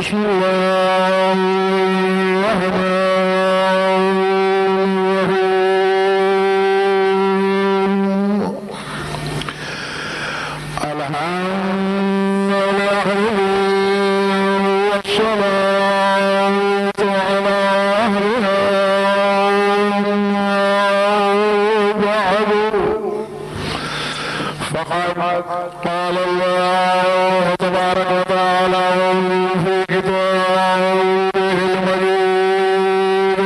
بسم الله الرحمن الرحيم الحمد لله والصلاة على أهلها بعد فقد قال الله تبارك وتعالى في كتابه المجيد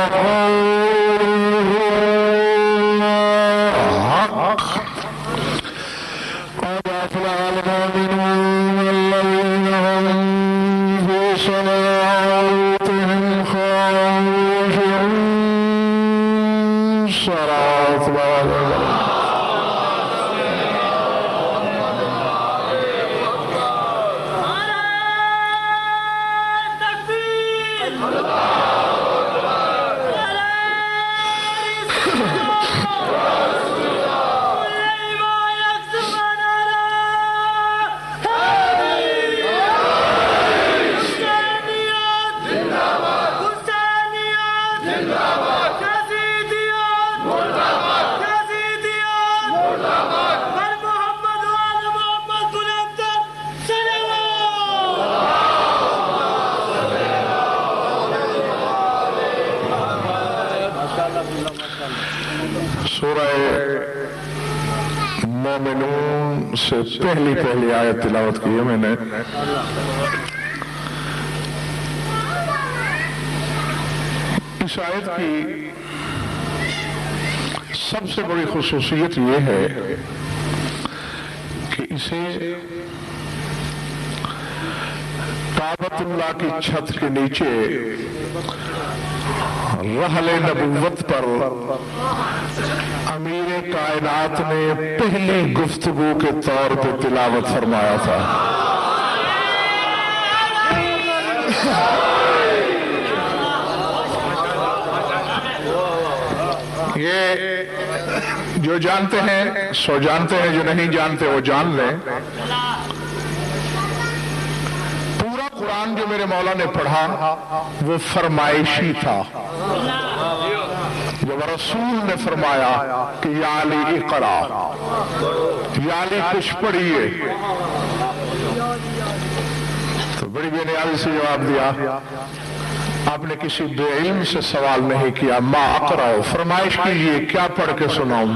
وقوله قد أفلح المؤمنون الذين هم في صلاتهم خاشعون صلاة سورہ مومنون سے پہلی آیت تلاوت کی ہے میں نے. اس آیت کی سب سے بڑی خصوصیت یہ ہے کہ اسے کعبۃ اللہ کی چھت کے نیچے رحل نبوت پر امیر کائنات نے پہلی گفتگو کے طور پہ تلاوت فرمایا تھا. یہ جو جانتے ہیں سو جانتے ہیں، جو نہیں جانتے وہ جان لیں. پورا قرآن جو میرے مولا نے پڑھا وہ فرمائشی تھا. جب رسول نے فرمایا کہ یا علی اقرا، یا علی کچھ پڑھیے، تو بڑی بے نیازی سے جواب دیا. آپ نے کسی بے علم سے سوال نہیں کیا. ما اقرا، فرمائش کیجئے کیا پڑھ کے سناؤں.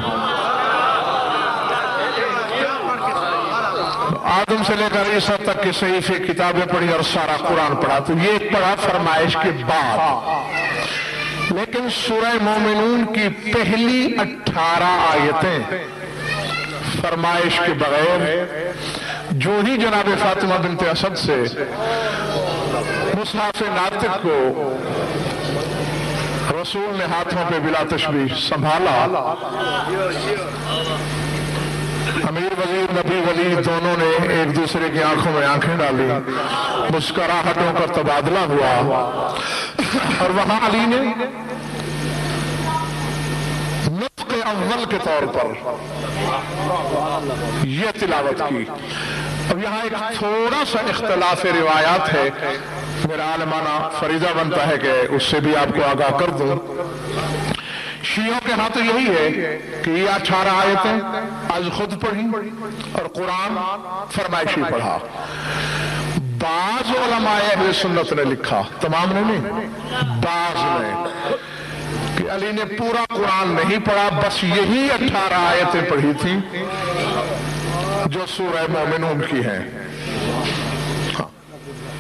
آدم سے لے کر عیسیٰ تک کے صحیفے کتابیں پڑھی اور سارا قرآن پڑھا، تو یہ پڑھا فرمائش کے بعد. لیکن سورہ مومنون کی پہلی 18 آیتیں فرمائش کے بغیر، جو ہی جناب فاطمہ بنت اسد سے مصحف ناطق کو رسول نے ہاتھوں پہ بلا تشبیہ سنبھالا، امیر وزیر نبی ولی دونوں نے ایک دوسرے کی آنکھوں میں آنکھیں ڈالی، مسکراہٹوں کا تبادلہ ہوا، اور وہاں علی نے نطق اول کے طور پر یہ تلاوت کی. اب یہاں ایک تھوڑا سا اختلاف روایات ہے، میرا عالمانہ فریضہ بنتا ہے کہ اس سے بھی آپ کو آگاہ کر دوں. شیعوں کے ہاں تو یہی ہے کہ یہ 18 آیتیں آج خود پڑھی اور قرآن فرمائشی پڑھا. بعض علماء اہل سنت نے لکھا، تمام نے نہیں، بعض نے، کہ علی نے پورا قرآن نہیں پڑھا، بس یہی 18 آیتیں پڑھی تھیں جو سورہ مومنون کی ہیں.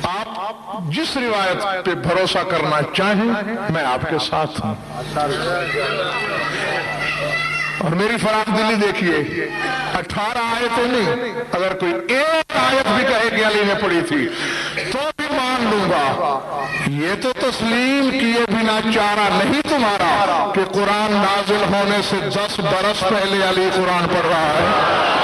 آپ جس روایت پہ بھروسہ کرنا چاہیں میں آپ کے ساتھ ہوں. اور میری فراخ دلی دیکھیے، 18 آیتیں نہیں، اگر کوئی ایک آیت بھی کہے کہ علی نے پڑھی تھی تو بھی مان لوں گا. یہ تو تسلیم کیے بنا چارہ نہیں تمہارا کہ قرآن نازل ہونے سے 10 برس پہلے علی قرآن پڑھ رہا ہے.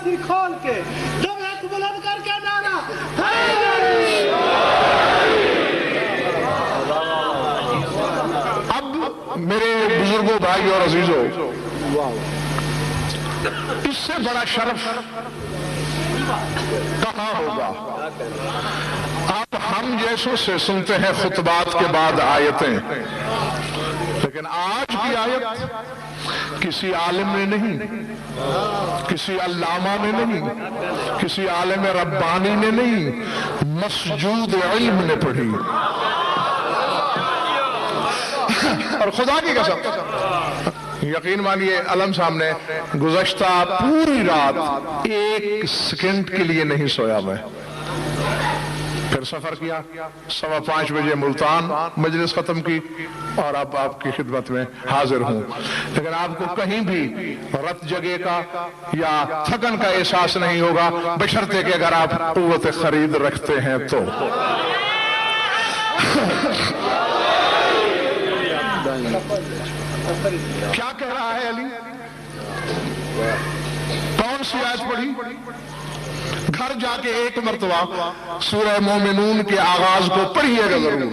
سر کھول کے دو ہاتھ بلند کر کے نعرہ اب میرے بزرگوں، بھائی اور عزیزوں، اس سے بڑا شرف کہاں ہوگا؟ آپ ہم جیسوں سے سنتے ہیں خطبات کے بعد آیتیں، لیکن آج کی آیت کسی عالم نے نہیں، کسی علامہ نے نہیں، کسی عالم ربانی نے نہیں، مسجود علم نے پڑھی۔ اور خدا کی قسم یقین مانیے علم صاحب نے گزشتہ پوری رات ایک سیکنڈ کے لیے نہیں سویا میں، پھر سفر کیا، 5:15 بجے ملتان مجلس ختم کی اور اب آپ کی خدمت میں حاضر ہوں، لیکن آپ کو کہیں بھی رت جگہ کا یا تھکن کا احساس نہیں ہوگا، بشرطے کہ اگر آپ قوت خرید رکھتے ہیں تو۔ کیا کہہ رہا ہے علی؟ کون سی آیت پڑھی؟ گھر جا کے ایک مرتبہ سورہ مومنون کے آغاز کو پڑھیے گا ضرور۔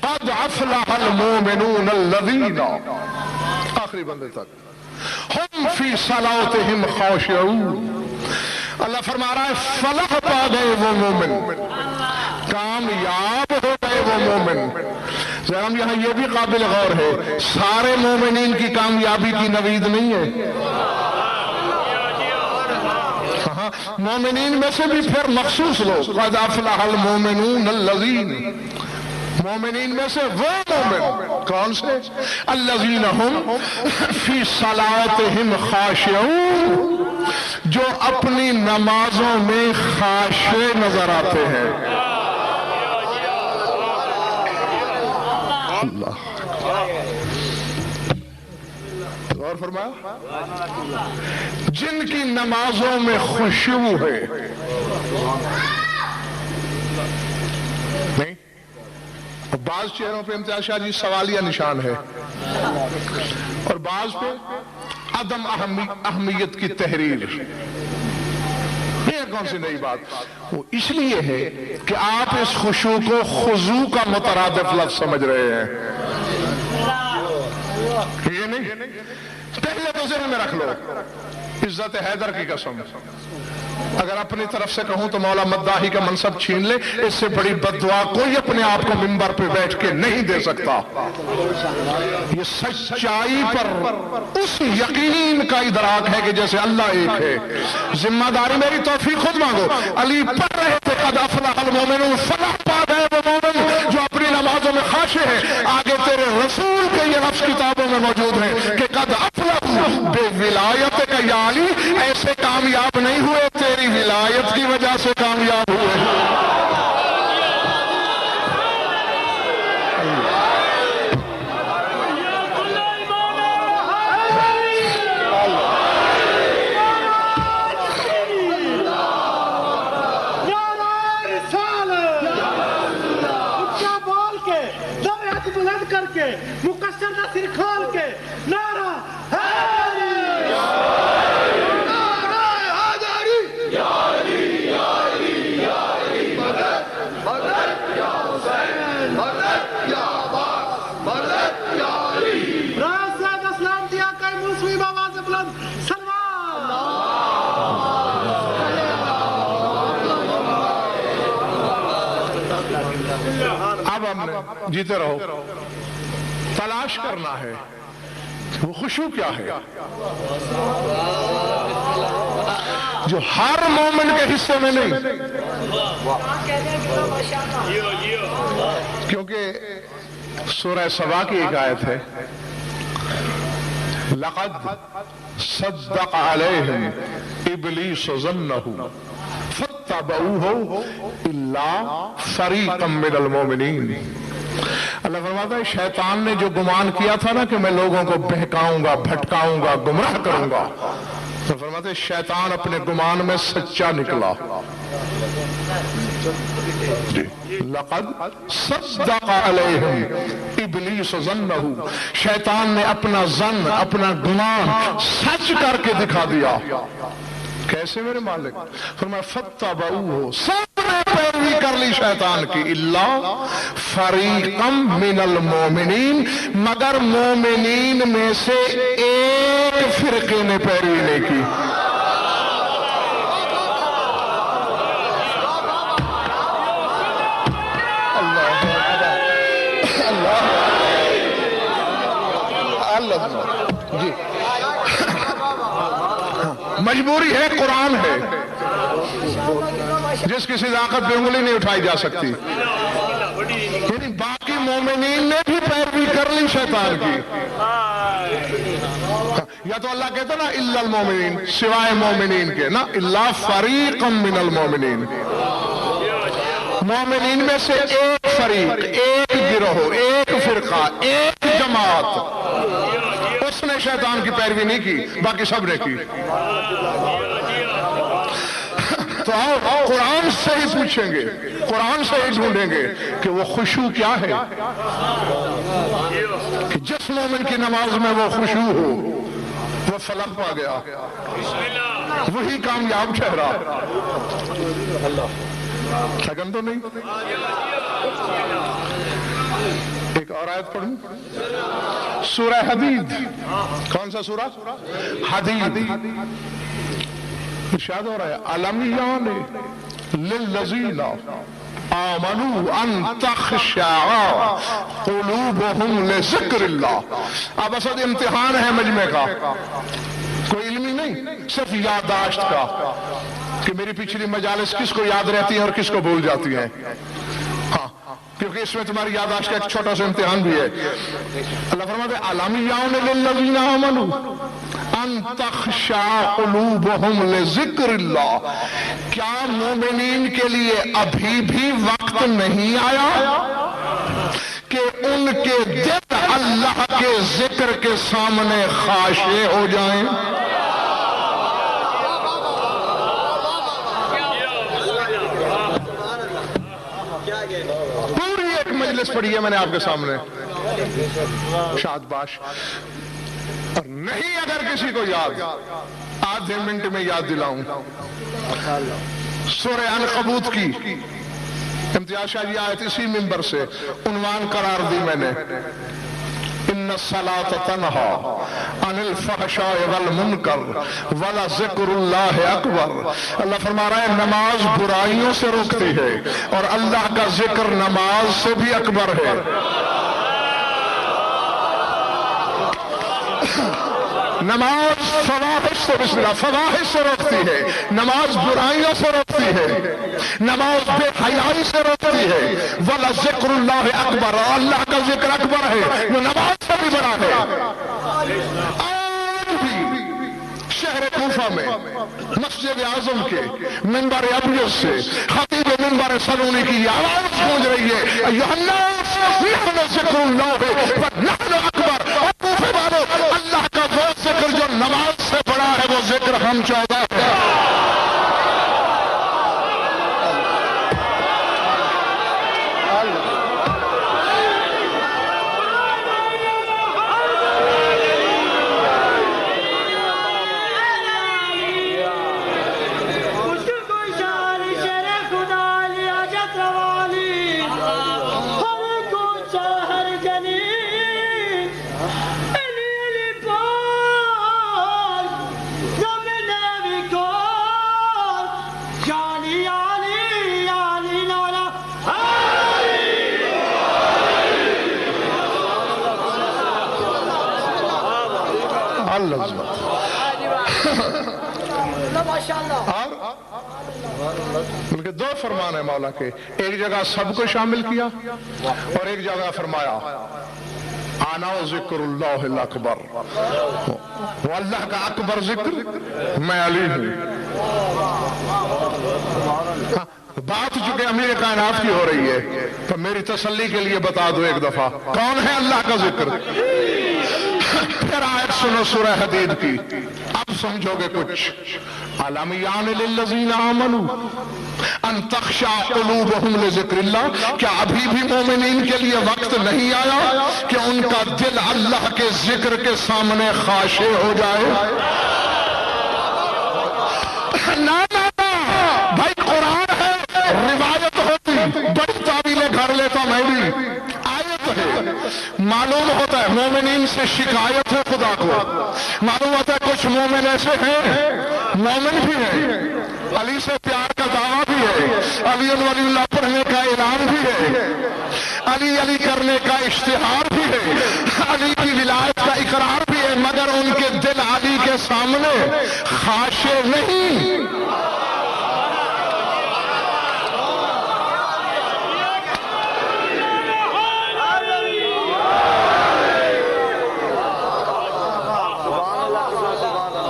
قد افلح المومنون الذین، آخری بندے تک، ہم فی صلاتہم خاشعون۔ اللہ فرما رہا ہے فلاح پا گئے وہ مومن، کامیاب ہو گئے وہ مومن۔ ذرا یہاں یہ بھی قابل غور ہے، سارے مومنین کی کامیابی کی نوید نہیں ہے، مومنین میں سے بھی پھر مخصوص لوگ، قد افلح المومنون الذین، مومنین میں سے وہ مومن کون سے؟ الذین ہم فی صلاتہم خاشعون، جو اپنی نمازوں میں خاشع نظر آتے ہیں۔ اللہ غور فرمایا، جن کی نمازوں میں خشوع ہے، نہیں بعض چہروں پہ امتیاز شاہ جی سوالیہ نشان ہے اور بعض پہ عدم اہمیت کی تحریر۔ یہ کون سی نئی بات؟ وہ اس لیے ہے کہ آپ اس خشوع کو خضوع کا مترادف لفظ سمجھ رہے ہیں، یہ نہیں، پہلے تو ذہن میں رکھ لو، عزت حیدر کی قسم اگر اپنی طرف سے کہوں تو مولا مداحی کا منصب چھین لے، اس سے بڑی بددعا کوئی اپنے آپ کو منبر پہ بیٹھ کے نہیں دے سکتا۔ یہ سچائی پر اس یقین کا ادراک ہے کہ جیسے اللہ ایک ہے۔ ذمہ داری میری توفیق خود مانگو۔ علی پڑھ رہے تھے قد افلح المومنون، فلاح پا گئے وہ مومن جو اپنی نمازوں میں خاشع ہے۔ آگے تیرے رسول کے یہ لفظ کتابوں میں موجود ہے کہ قد افلح بے ولایت کا، یا علی ایسے کامیاب نہیں ہوئے، تیری ولایت کی وجہ سے کامیاب ہوئے۔ مقصر کا سر کھول کے نعرہ اسلام دیا کئی مسلم آواز بلند سلمان۔ اب ہم نے جیتے رہو، تلاش کرنا ہے وہ خشوع کیا ہے جو ہر مومن کے حصے میں نہیں، کیونکہ سورہ سبا کی ایک آیت ہے لقد صدق علیہم ابلیس ظنہ فاتبعوہ الا فریقا من المومنین۔ اللہ فرماتا ہے شیطان نے جو گمان کیا تھا نا کہ میں لوگوں کو بہکاؤں گا، بھٹکاؤں گا، گمراہ کروں گا، تو فرماتے ہیں شیطان اپنے گمان میں سچا نکلا۔ لقد صدق علیہم ابلیس ظنہ، شیطان نے اپنا ظن، اپنا گمان سچ کر کے دکھا دیا۔ کیسے میرے مالک؟ فرمایا فَاتَّبَعُوهُ، سب نے پیروی کر لی شیطان کی، اِلَّا فَرِيقًا مِّنَ الْمُؤْمِنِينَ، مگر مومنین میں سے ایک فرقے نے پیروی نہیں کی۔ جی مجبوری ہے، قرآن ہے، جس کی صداقت پہ انگلی نہیں اٹھائی جا سکتی، یعنی باقی مومنین نے بھی پیروی کر لی شیطان کی۔ یا تو اللہ کہتا نا الا المومنین، سوائے مومنین کے، نا الا فریقا من المومنین، مومنین میں سے ایک فریق، ایک گروہ، ایک فرقہ، ایک جماعت، اس نے شیطان کی پیروی نہیں کی، باقی سب نے کی۔ تو آؤ قرآن سے ہی پوچھیں گے، قرآن سے ہی ڈھونڈیں گے کہ وہ خشوع کیا ہے، کہ جس مومن کی نماز میں وہ خشوع ہو وہ فلاح پا گیا، وہی کامیاب ٹھہرا۔ سگن تو نہیں؟ ایک اور آیت پڑھوں، سورہ حدید، کون سا سورہ؟ حدید، ارشاد ہو رہا ہے الم یعن للذین آمنوا ان تخشع قلوبہم لذکر اللہ۔ اب اصل امتحان ہے مجمع کا، کوئی علمی نہیں، صرف یادداشت کا، کہ میری پچھلی مجالس کس کو یاد رہتی ہیں اور کس کو بھول جاتی ہیں۔ ہاں، کیونکہ اس میں تمہاری یادداشت کا ایک چھوٹا سا امتحان بھی ہے۔ اللہ فرماتے ہیں الم یعن للذین آمنوا ان تخشع قلوبہم لذکر اللہ، کیا مومنین کے لیے ابھی بھی وقت نہیں آیا کہ ان کے دل اللہ کے ذکر کے سامنے خاشع ہو جائیں؟ پوری ایک مجلس پڑھی ہے میں نے آپ کے سامنے، شاد باش، اور نہیں اگر کسی کو یاد، آدھے منٹ میں یاد دلاؤں، سورہ عنکبوت کی امتیاز شاہ جی آیت اسی منبر سے عنوان قرار دی میں نے، ان الصلاۃ تنہی عن الفحشاء والمنکر ولذکر اللہ اکبر۔ اللہ فرما رہا ہے نماز برائیوں سے روکتی ہے اور اللہ کا ذکر نماز سے بھی اکبر ہے۔ نماز فواحش سے، بسم اللہ، فواحش سے روکتی ہے، نماز برائیوں سے روکتی ہے، نماز بے حیائی سے روکتی ہے، وَلَذِكْرُ اللَّهِ أَكْبَرُ، اور اللہ کا ذکر اکبر ہے، جو نماز سے بھی بڑا ہے۔ آج بھی شہر کوفہ میں مسجد اعظم کے منبر ابیض سے خطیب منبر سلونی کی آواز گونج رہی ہے، ایھا الناس نحن ذکر اللہ ونحن اکبر، اور کوفے والوں اللہ کا وہ ذکر جو نماز سے بڑا ہے وہ ذکر ہم چاہتا ہے۔ بلکہ دو فرمان ہے مولا کے، ایک جگہ سب کو شامل کیا اور ایک جگہ فرمایا انا ذکر اللہ الاکبر، وہ اللہ کا اکبر ذکر میں علی ہوں۔ بات چونکہ امیر کائنات کی ہو رہی ہے تو میری تسلی کے لیے بتا دو ایک دفعہ کون ہے اللہ کا ذکر۔ پھر آیت سنو سورہ حدید کی، اب سمجھو گے کچھ۔ الم یعن للذین آمنوا ان تخشع قلوبہم لذکر اللہ، کیا ابھی بھی مومنین کے لیے وقت نہیں آیا کہ ان کا دل اللہ کے ذکر کے سامنے خاشع ہو جائے؟ نہ بھائی قرآن ہے، روایت ہوتی بڑی تعویلیں گھر لیتا میں بھی، آیت ہے، معلوم ہوتا ہے مومنین سے شکایت ہے خدا کو، معلوم ہوتا ہے کچھ مومن ایسے ہیں، مومن بھی ہیں، علی سے پیار کا دعویٰ بھی ہے، علی ولی اللہ پڑھنے کا اعلان بھی ہے، علی علی کرنے کا اشتہار بھی ہے، علی کی ولایت کا اقرار بھی ہے، مگر ان کے دل علی کے سامنے خاشع نہیں۔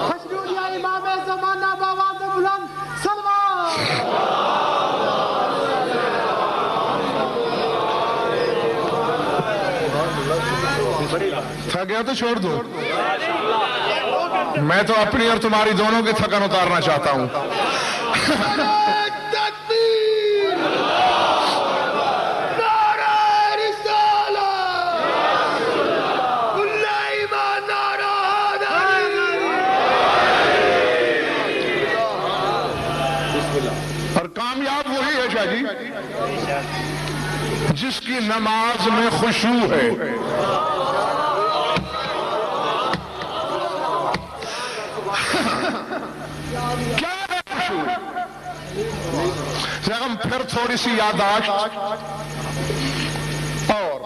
مشروط یا امام زمانہ بآواز بلند سلوات۔ تھک گیا تو چھوڑ دو، میں تو اپنی اور تمہاری دونوں کی تھکن اتارنا چاہتا ہوں۔ تکبیر، نعرہ رسالہ، اللہ ایمان، نعرہ اور کامیاب وہی ہے شاہ جی جس کی نماز میں خشوع ہے۔ کیا ہے خشوع؟ ہم پھر تھوڑی سی یادداشت اور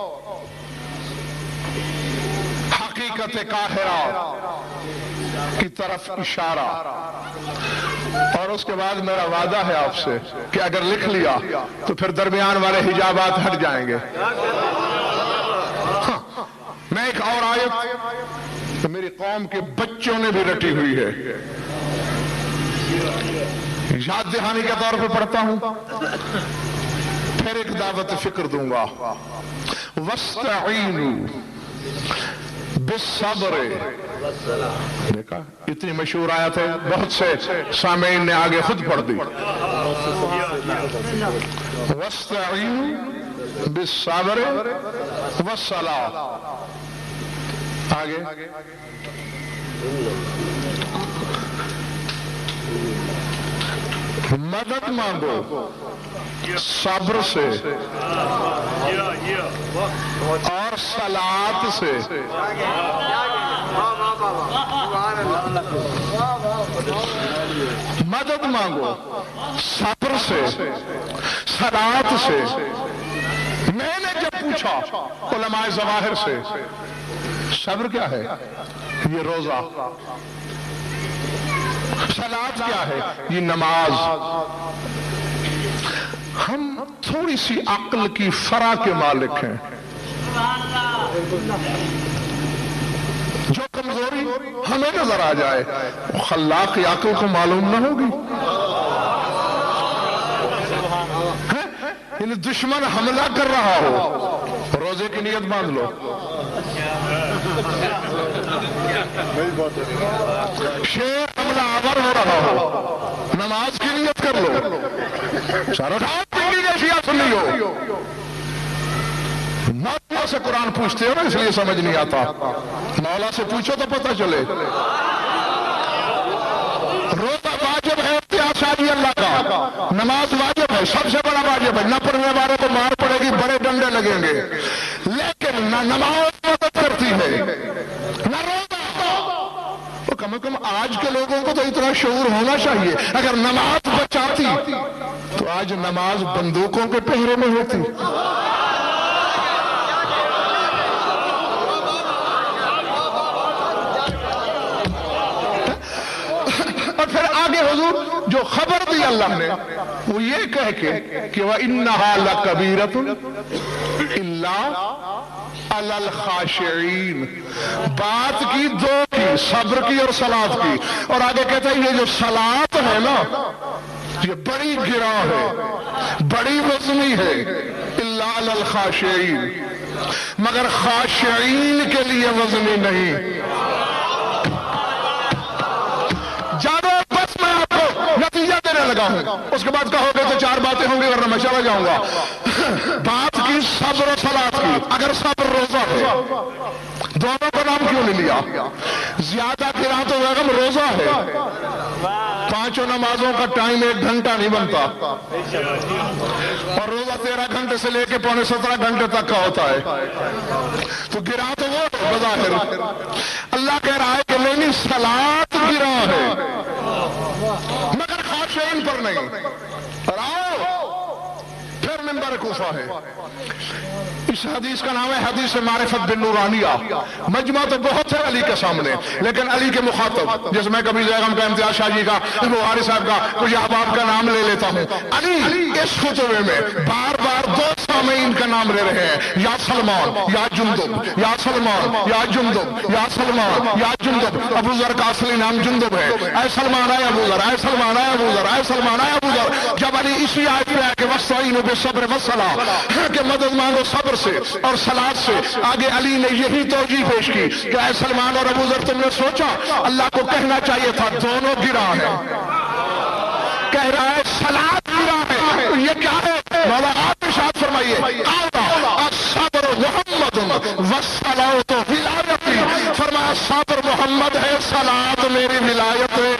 حقیقت قاہرہ کی طرف اشارہ، اور اس کے بعد میرا وعدہ ہے آپ سے کہ اگر لکھ لیا تو پھر درمیان والے حجابات ہٹ جائیں گے۔ میں ایک اور آیت میری قوم کے بچوں نے بھی رٹی ہوئی ہے، یاد دہانی کے طور پہ پڑھتا ہوں، پھر ایک دعوت فکر دوں گا۔ وَاسْتَعِينُوا بالصبر، دیکھا اتنی مشہور آیت ہے، بہت سے سامعین نے آگے خود پڑھ دی۔ وَاسْتَعِينُوا بالصبر وَالصَّلَاةِ، آگے مدد مانگو صبر سے اور صلاۃ سے۔ مدد مانگو صبر سے، صلاۃ سے۔ میں نے جب پوچھا علماء ظواہر سے صبر کیا ہے، یہ روزہ، صلاۃ کیا ہے، یہ نماز۔ ہم تھوڑی سی عقل کی فرا کے مالک ہیں، جو کمزوری ہمیں نظر آ جائے خلاق کی عقل کو معلوم نہ ہوگی۔ یعنی دشمن حملہ کر رہا ہو، روزے کی نیت باندھ لو، شیر حملہ آور ہو رہا ہو، نماز کی نیت کر لو۔ سارا شیعہ سنی ہو، مولا سے قرآن پوچھتے ہو نا، اس لیے سمجھ نہیں آتا، مولا سے پوچھو تو پتہ چلے۔ روزہ واجب ہے شادی اللہ کا، نماز واجب ہے، سب سے بڑا واجب ہے، نہ پڑھنے والوں کو مار پڑے گی، بڑے ڈنڈے لگیں گے، لیکن نہ نماز مدد کرتی ہے نہ روزہ۔ تو کم از کم آج کے لوگوں کو تو اتنا شعور ہونا چاہیے، اگر نماز بچاتی تو آج نماز بندوقوں کے پہرے میں ہوتی۔ اور پھر آگے حضور جو خبر دی اللہ نے وہ یہ کہہ کے کہ وَإِنَّهَا لَكَبِيرَةٌ إِلَّا عَلَى الْخَاشِعِينَ، بات کی دو کی، صبر کی اور صلاۃ کی، اور آگے کہتا ہے یہ جو صلاۃ ہے نا یہ بڑی گراں ہے، بڑی وزنی ہے، إِلَّا عَلَى الْخَاشِعِينَ، مگر خاشعین کے لیے وزنی نہیں۔ جانو بس میں آپ کو نتیجہ دینے لگا ہوں، اس کے بعد کہو گے تو چار باتیں ہوں گی ورنہ میں چلا جاؤں گا۔ بات کی صبر و صلاۃ کی، اگر صبر روزہ ہے، دونوں کا نام کیوں نہیں لیا؟ زیادہ گراں تو بیگم روزہ ہے، 5 نمازوں کا ٹائم 1 گھنٹہ نہیں بنتا، اور روزہ 13 گھنٹے سے لے کے 16.25 گھنٹے تک کا ہوتا ہے، تو گرا تو وہ بظاہر اللہ کہہ رہا ہے کہ نہیں، صلاۃ گرا ہے مگر خاشعین پر نہیں۔ اور آؤ پھر منبر کوفہ ہے۔ اس حدیث کا نام ہے حدیث معرفت بالنورانیہ۔ مجمع تو بہت ہے علی کے سامنے، لیکن علی کے مخاطب، جیسے میں کبھی زیغم کا، امتیاز شاہ جی کا، بخاری صاحب کا، کچھ احباب کا نام لے لیتا ہوں۔ علی اس خطبے میں بار بار 2 سامعین کا نام لے رہے ہیں، یا سلمان یا جندب، یا سلمان یا جندب، یا سلمان یا جندب۔ ابو ذر کا اصلی نام جندب ہے۔ اے سلمان آئے ابو ذر، اے سلمان آئے ابو ذر، اے سلمان آئے ابو ذر۔ جب علی اسی آیت پہ آئے کہ وَاسْتَعِینُوا بِالصَّبْرِ وَالصَّلَاةِ، کہ مدد مانگو صبر سے اور صلاۃ سے، آگے علی نے یہی توجیہ پیش کی کہ اے سلمان اور ابو ذر، تم نے سوچا اللہ کو کہنا چاہیے تھا دونوں گرا ہے، کہہ رہا ہے صلاۃ گرا ہے، یہ کیا ہے؟ مولا آپ ارشاد فرمائیے الصبر محمد والصلاۃ ولایتی، فرمایا صبر محمد ہے، صلاۃ میری ولایت ہے۔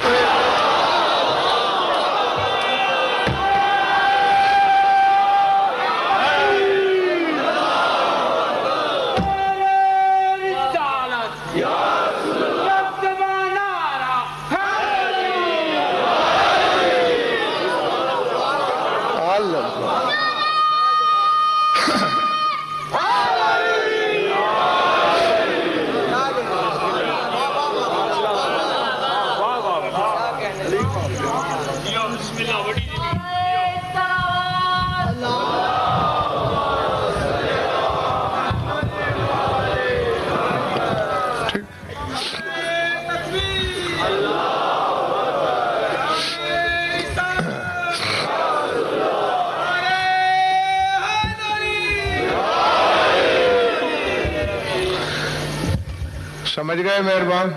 سمجھ گئے مہربان؟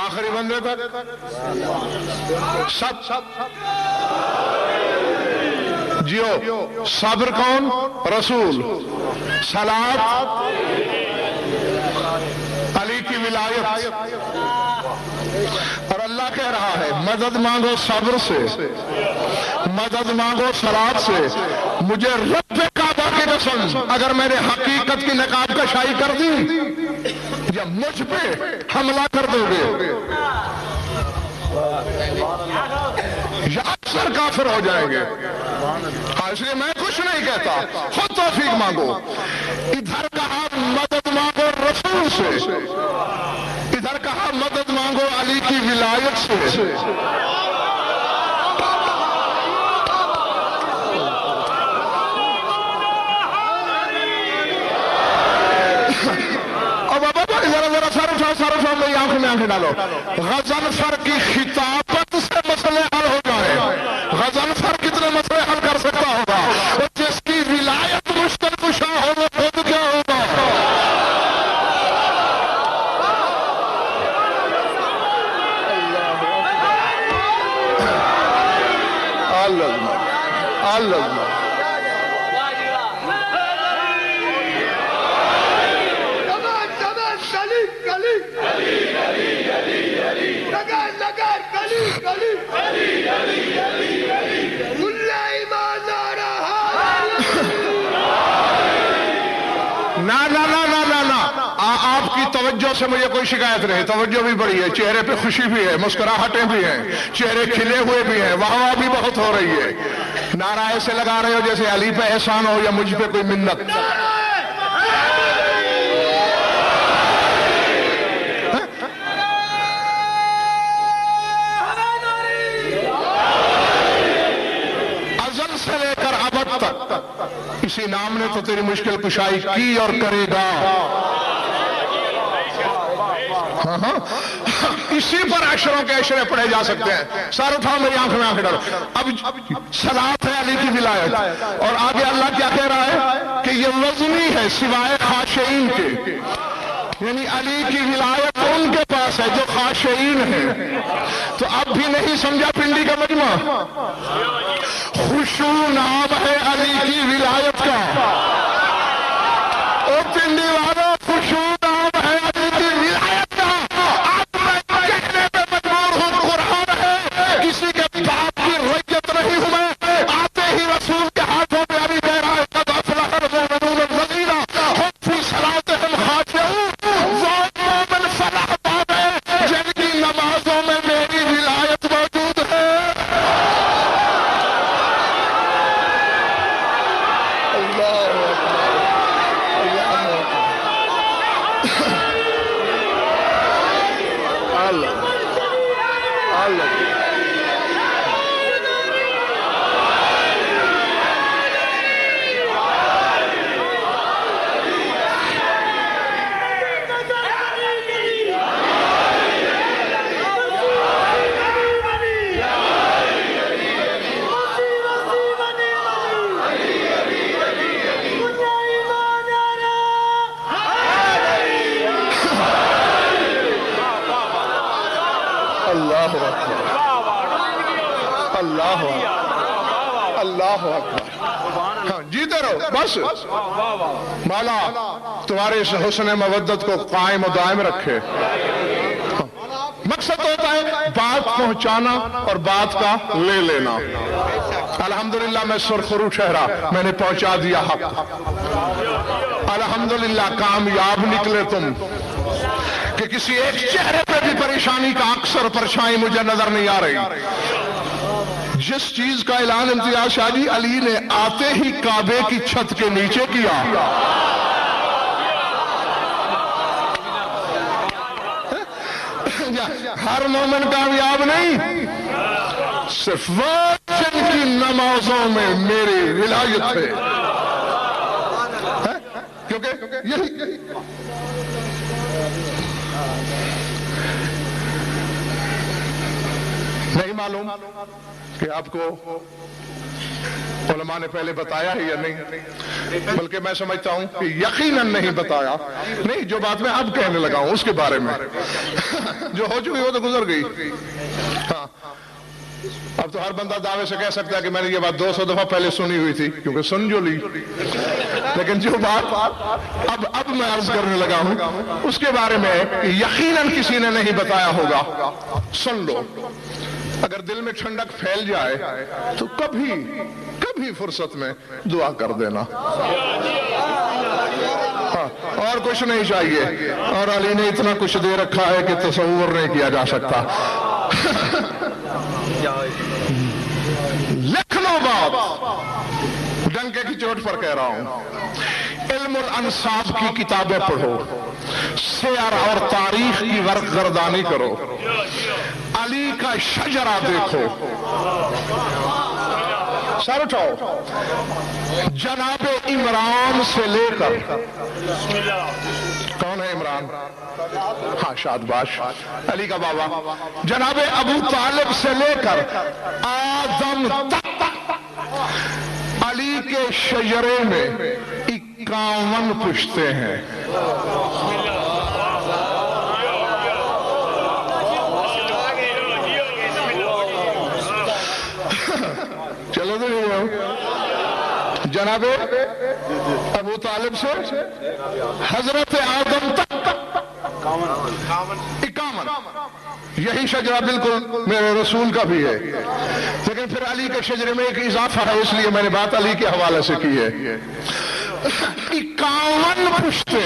آخری بندے تک سب جیو۔ صبر کون؟ رسول۔ صلاۃ علی کی ولایت۔ اور اللہ کہہ رہا ہے مدد مانگو صبر سے، مدد مانگو صلاۃ سے۔ مجھے رب کعبہ کی قسم، اگر میں نے حقیقت کی نقاب کشائی کر دی یا مجھ پہ حملہ کر دو گے یا اکثر کافر ہو جائیں گے۔ اس لیے میں کچھ نہیں کہتا، خود توفیق مانگو۔ ادھر کہا مدد مانگو رسول سے، ادھر کہا مدد مانگو علی کی ولایت سے۔ سارا میری آنکھ میں آنکھیں ڈالو۔ غضنفر کی خطابت سے مسئلے حل ہو جائے۔ غضنفر کتنے مسئلے حل کر سکتا ہوگا؟ جس کی ولایت مشکل کشا ہو وہ خود کیا ہوگا؟ اللہ آپ کی توجہ سے مجھے کوئی شکایت نہیں، توجہ بھی بڑی ہے، چہرے پہ خوشی بھی ہے، مسکراہٹیں بھی ہیں، چہرے کھلے ہوئے بھی ہیں، واہ واہ بھی بہت ہو رہی ہے۔ نعرہ ایسے لگا رہے ہو جیسے علی پہ احسان ہو یا مجھ پہ کوئی منت۔ ازل سے لے کر ابد تک اسی نام نے تو تیری مشکل کشائی کی اور کرے گا۔ اسی پر عشروں کے عشرے پڑھے جا سکتے ہیں۔ سر اٹھاؤ میری آنکھ میں آنکھ ڈالو۔ اب صلاۃ ہے علی کی ولایت، اور آگے اللہ کیا کہہ رہا ہے کہ یہ وزنی ہے سوائے خاشعین کے، یعنی علی کی ولایت ان کے پاس ہے جو خاشعین ہیں۔ تو اب بھی نہیں سمجھا پنڈی کا مجمع؟ خشوع نام ہے علی کی ولایت کا۔ او پنڈی والوں، خشوع نام ہے علی کی ولایت کا۔ آپ میں کہنے میں اللہ اکبر. ہاں جیتے رہو بس. مولا تمہارے اس حسن مودت کو قائم و دائم رکھے. مقصد ہوتا ہے بات پہنچانا اور بات کا لے لینا. الحمدللہ میں سرخرو چہرہ میں نے پہنچا دیا حق. الحمدللہ کامیاب نکلے تم کہ کسی ایک چہرے پہ بھی پریشانی کا اکثر پرچھائی مجھے نظر نہیں آ رہی. جس چیز کا اعلان امتیاز شاہ جی علی نے آتے ہی کعبے کی چھت کے نیچے کیا، ہر مومن کامیاب نہیں، صرف وہ جن کی نمازوں میں میری ولایت ہے. کیونکہ یہی نہیں معلوم کہ آپ کو علماء نے پہلے بتایا ہے یا نہیں، بلکہ میں سمجھتا ہوں کہ یقیناً نہیں بتایا. نہیں، جو بات میں اب کہنے لگا ہوں اس کے بارے میں جو ہو چکی وہ تو گزر گئی. ہاں اب تو ہر بندہ دعوے سے کہہ سکتا ہے کہ میں نے یہ بات 200 دفعہ پہلے سنی ہوئی تھی کیونکہ سن جو لی، لیکن جو بات اب میں عرض کرنے لگا ہوں اس کے بارے میں یقیناً کسی نے نہیں بتایا ہوگا. سن لو. اگر دل میں ٹھنڈک پھیل جائے تو کبھی فرصت میں دعا کر دینا. اور کچھ نہیں چاہیے، اور علی نے اتنا کچھ دے رکھا ہے کہ تصور نہیں کیا جا سکتا. لکھ لو بات، ڈنکے کی چوٹ پر کہہ رہا ہوں. علم الانساب کی کتابیں پڑھو، سیر اور تاریخ کی غرق گردانی کرو، علی کا شجرہ دیکھو. سر اٹھاؤ. جناب عمران سے لے کر، کون ہے عمران؟ ہاں شادباش، علی کا بابا. جناب ابو طالب سے لے کر آدم تک علی کے شجرے میں 51 پشتے ہیں. چلو تو جناب ابو طالب سے حضرت آدم تک 51. یہی شجرہ بالکل میرے رسول کا بھی ہے، لیکن پھر علی کے شجرے میں ایک اضافہ ہے، اس لیے میں نے بات علی کے حوالے سے کی ہے. 51 پشتے.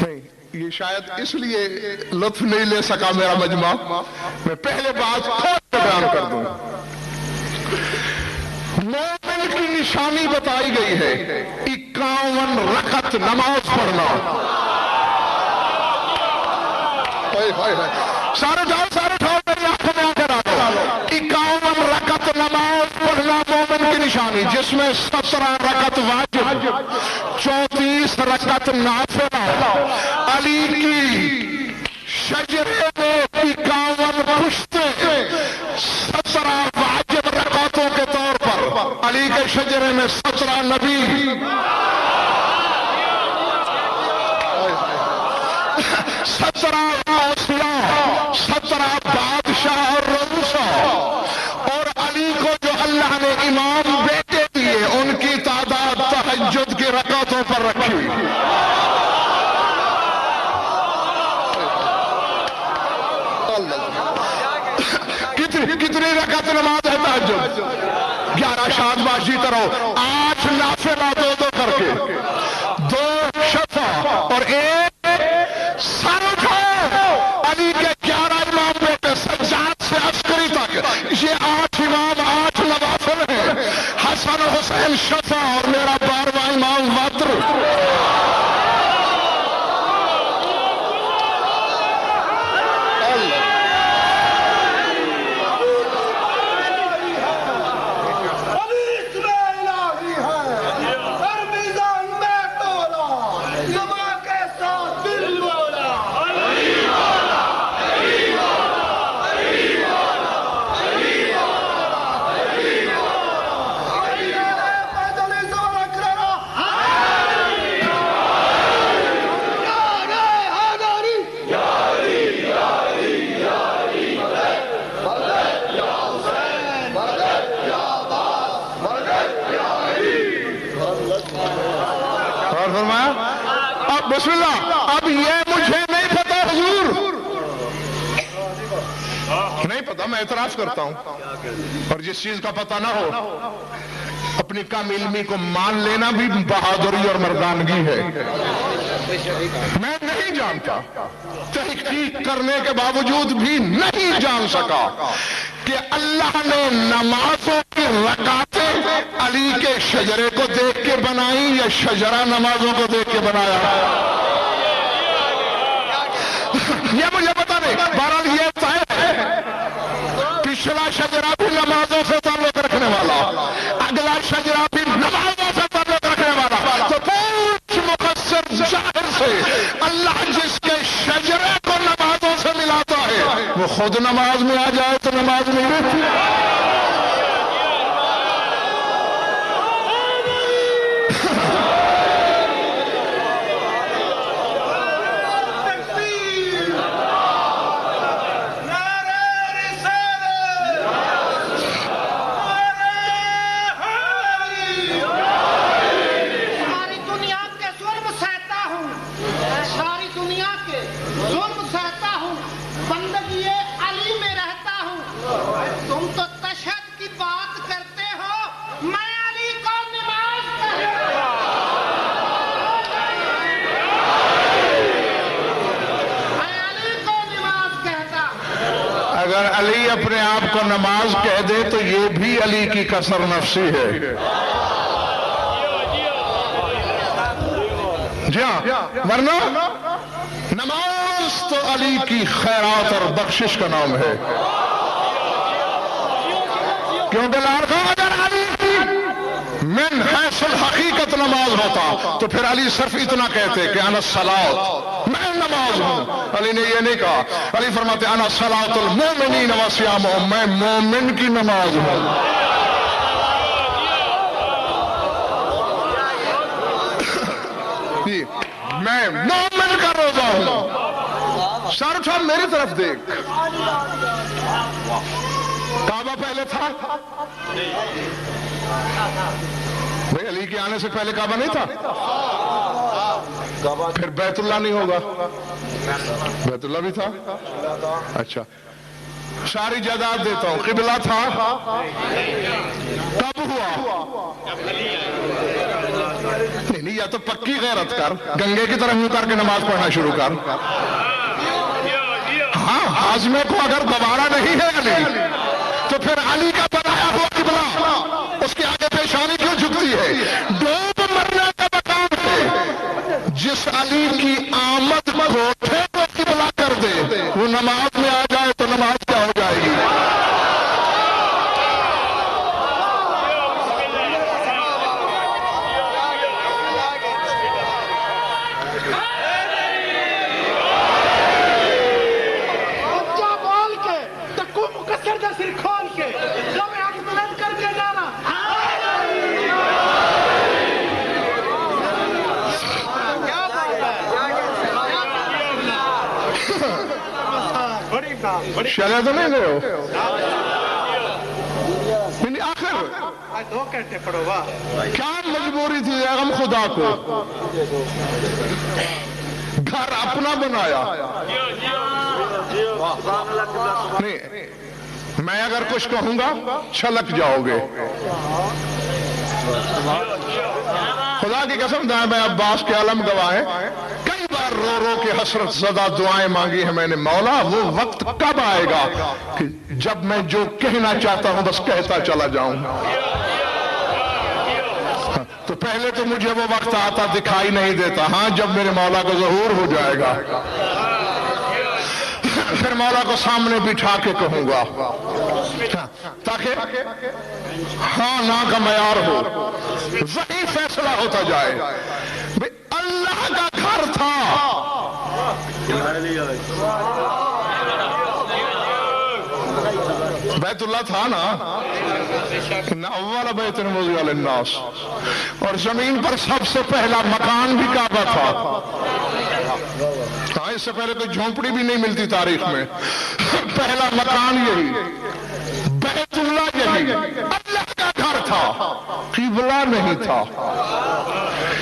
نہیں، یہ شاید اس لیے لطف نہیں لے سکا میرا مجمع. میں پہلے بات کھول کے بیان کر دوں. مومن کی نشانی بتائی گئی ہے 51 رکعت نماز پڑھنا. سارے جاؤ میری آنکھوں میں آ کر آ جاؤ. 51 رکعت نماز پڑھنا مومن کی نشانی، جس میں 17 رکعت واجب، 34 رکعت نافلہ. علی کی شجرے میں 51 پشتے، 17 واجب رکعتوں کے طور پر. علی کے شجرے میں 17 نبی، 17 اوصیاء، 17 بادشاہ اور رؤساء. اور علی کو جو اللہ نے امام بیٹے دیے ان کی تعداد تہجد کی رکعتوں پر رکھی ہوئی. کتنی رکعت نماز ہے تہجد؟ 11. شادباش جیتے رہو. 8 نافلہ 2 کر کے، 2 شفع اور 1 سر اٹھاؤ. علی کے 11 امام بیٹے سجاد سے عسکری تک، یہ 8 امام 8 نوافل ہیں. حسن حسین شفع اور میرا 12واں امام وتر. فرمایا اب بسم اللہ، اب یہ مجھے نہیں پتا حضور، نہیں پتا، میں اعتراف کرتا ہوں، اور جس چیز کا پتہ نہ ہو اپنی کم علمی کو مان لینا بھی بہادری اور مردانگی ہے۔ میں نہیں جانتا، تحقیق کرنے کے باوجود بھی نہیں جان سکا کہ اللہ نے نمازوں کی رکعتیں علی کے شجرے کو دیکھ کے بنائی یا شجرہ نمازوں کو دیکھ کے بنایا، یہ مجھے پتا نہیں۔ بہرحال یہ طے ہے پچھلا شجرہ بھی نمازوں سے تعلق رکھنے والا، اگلا شجرہ بھی نمازوں سے تعلق رکھنے والا، تو پوچھ مفسر ظاہر سے اللہ جس کے شجرے کو نمازوں سے ملاتا ہے وہ خود نماز میں آ جائے تو نماز نہیں رہتی۔ اگر علی اپنے آپ کو نماز کہہ دے تو یہ بھی علی کی کثر نفسی ہے۔ جی ہاں، ورنہ نماز تو علی کی خیرات اور بخشش کا نام ہے، کیونکہ لارکھا اگر علی کی من حیث الحقیقت نماز ہوتا تو پھر علی صرف اتنا کہتے کہ انا الصلاۃ، میں نماز ہوں۔ علی نے یہ نہیں کہا، علی فرماتے انا صلاۃ المؤمنین و صیامہم، میں مومن کی نماز ہوں۔ میں مومن کا روزہ ہوں۔ سر اٹھا میری طرف دیکھ، کعبہ پہلے تھا؟ بھئی علی کے آنے سے پہلے کعبہ نہیں تھا؟ پھر بیت اللہ نہیں ہوگا؟ بیت اللہ بھی تھا؟ اچھا، ساری جائیداد دیتا ہوں، قبلہ تھا؟ کب ہوا؟ نہیں، یا تو پکی غیرت کر، گنگے کی طرح منہ کر کے نماز پڑھنا شروع کر۔ ہاں، ہاضمے کو اگر دوبارہ نہیں ہے علی تو پھر علی کا بنایا ہوا قبلہ اس کے آگے پیشانی کیوں جھکتی ہے؟ ڈوب مرنے کا مقام ہے۔ جس علی کی آمد کو پھر قبلہ کر دے وہ نماز میں آ جائے تو نماز کیا ہو جائے گی؟ شرع تو نہیں گئے ہو؟ آخر 2 گھنٹے پڑھو واہ، کیا مجبوری تھی غم خدا کو؟ گھر اپنا بنایا نہیں، میں اگر کچھ کہوں گا چھلک جاؤ گے۔ خدا کی قسم دائیں بائیں عباس کے عالم گواہ ہیں، کئی بار رو رو کے حسرت زدہ دعائیں مانگی ہیں میں نے، مولا وہ وقت کب آئے گا کہ جب میں جو کہنا چاہتا ہوں بس کہتا چلا جاؤں؟ تو پہلے تو مجھے وہ وقت آتا دکھائی نہیں دیتا، ہاں جب میرے مولا کا ظہور ہو جائے گا پھر مولا کو سامنے بٹھا کے کہوں گا، تاکہ ہاں نا کا معیار ہو، وہی فیصلہ ہوتا جائے۔ اللہ کا گھر تھا، بیت اللہ تھا نا، ان اول بیت وضع للناس، اور زمین پر سب سے پہلا مکان بھی کعبہ تھا۔ ہاں، اس سے پہلے کوئی جھونپڑی بھی نہیں ملتی تاریخ میں، پہلا مکان یہی، بیت اللہ یہی، اللہ کا گھر تھا، قبلہ نہیں تھا۔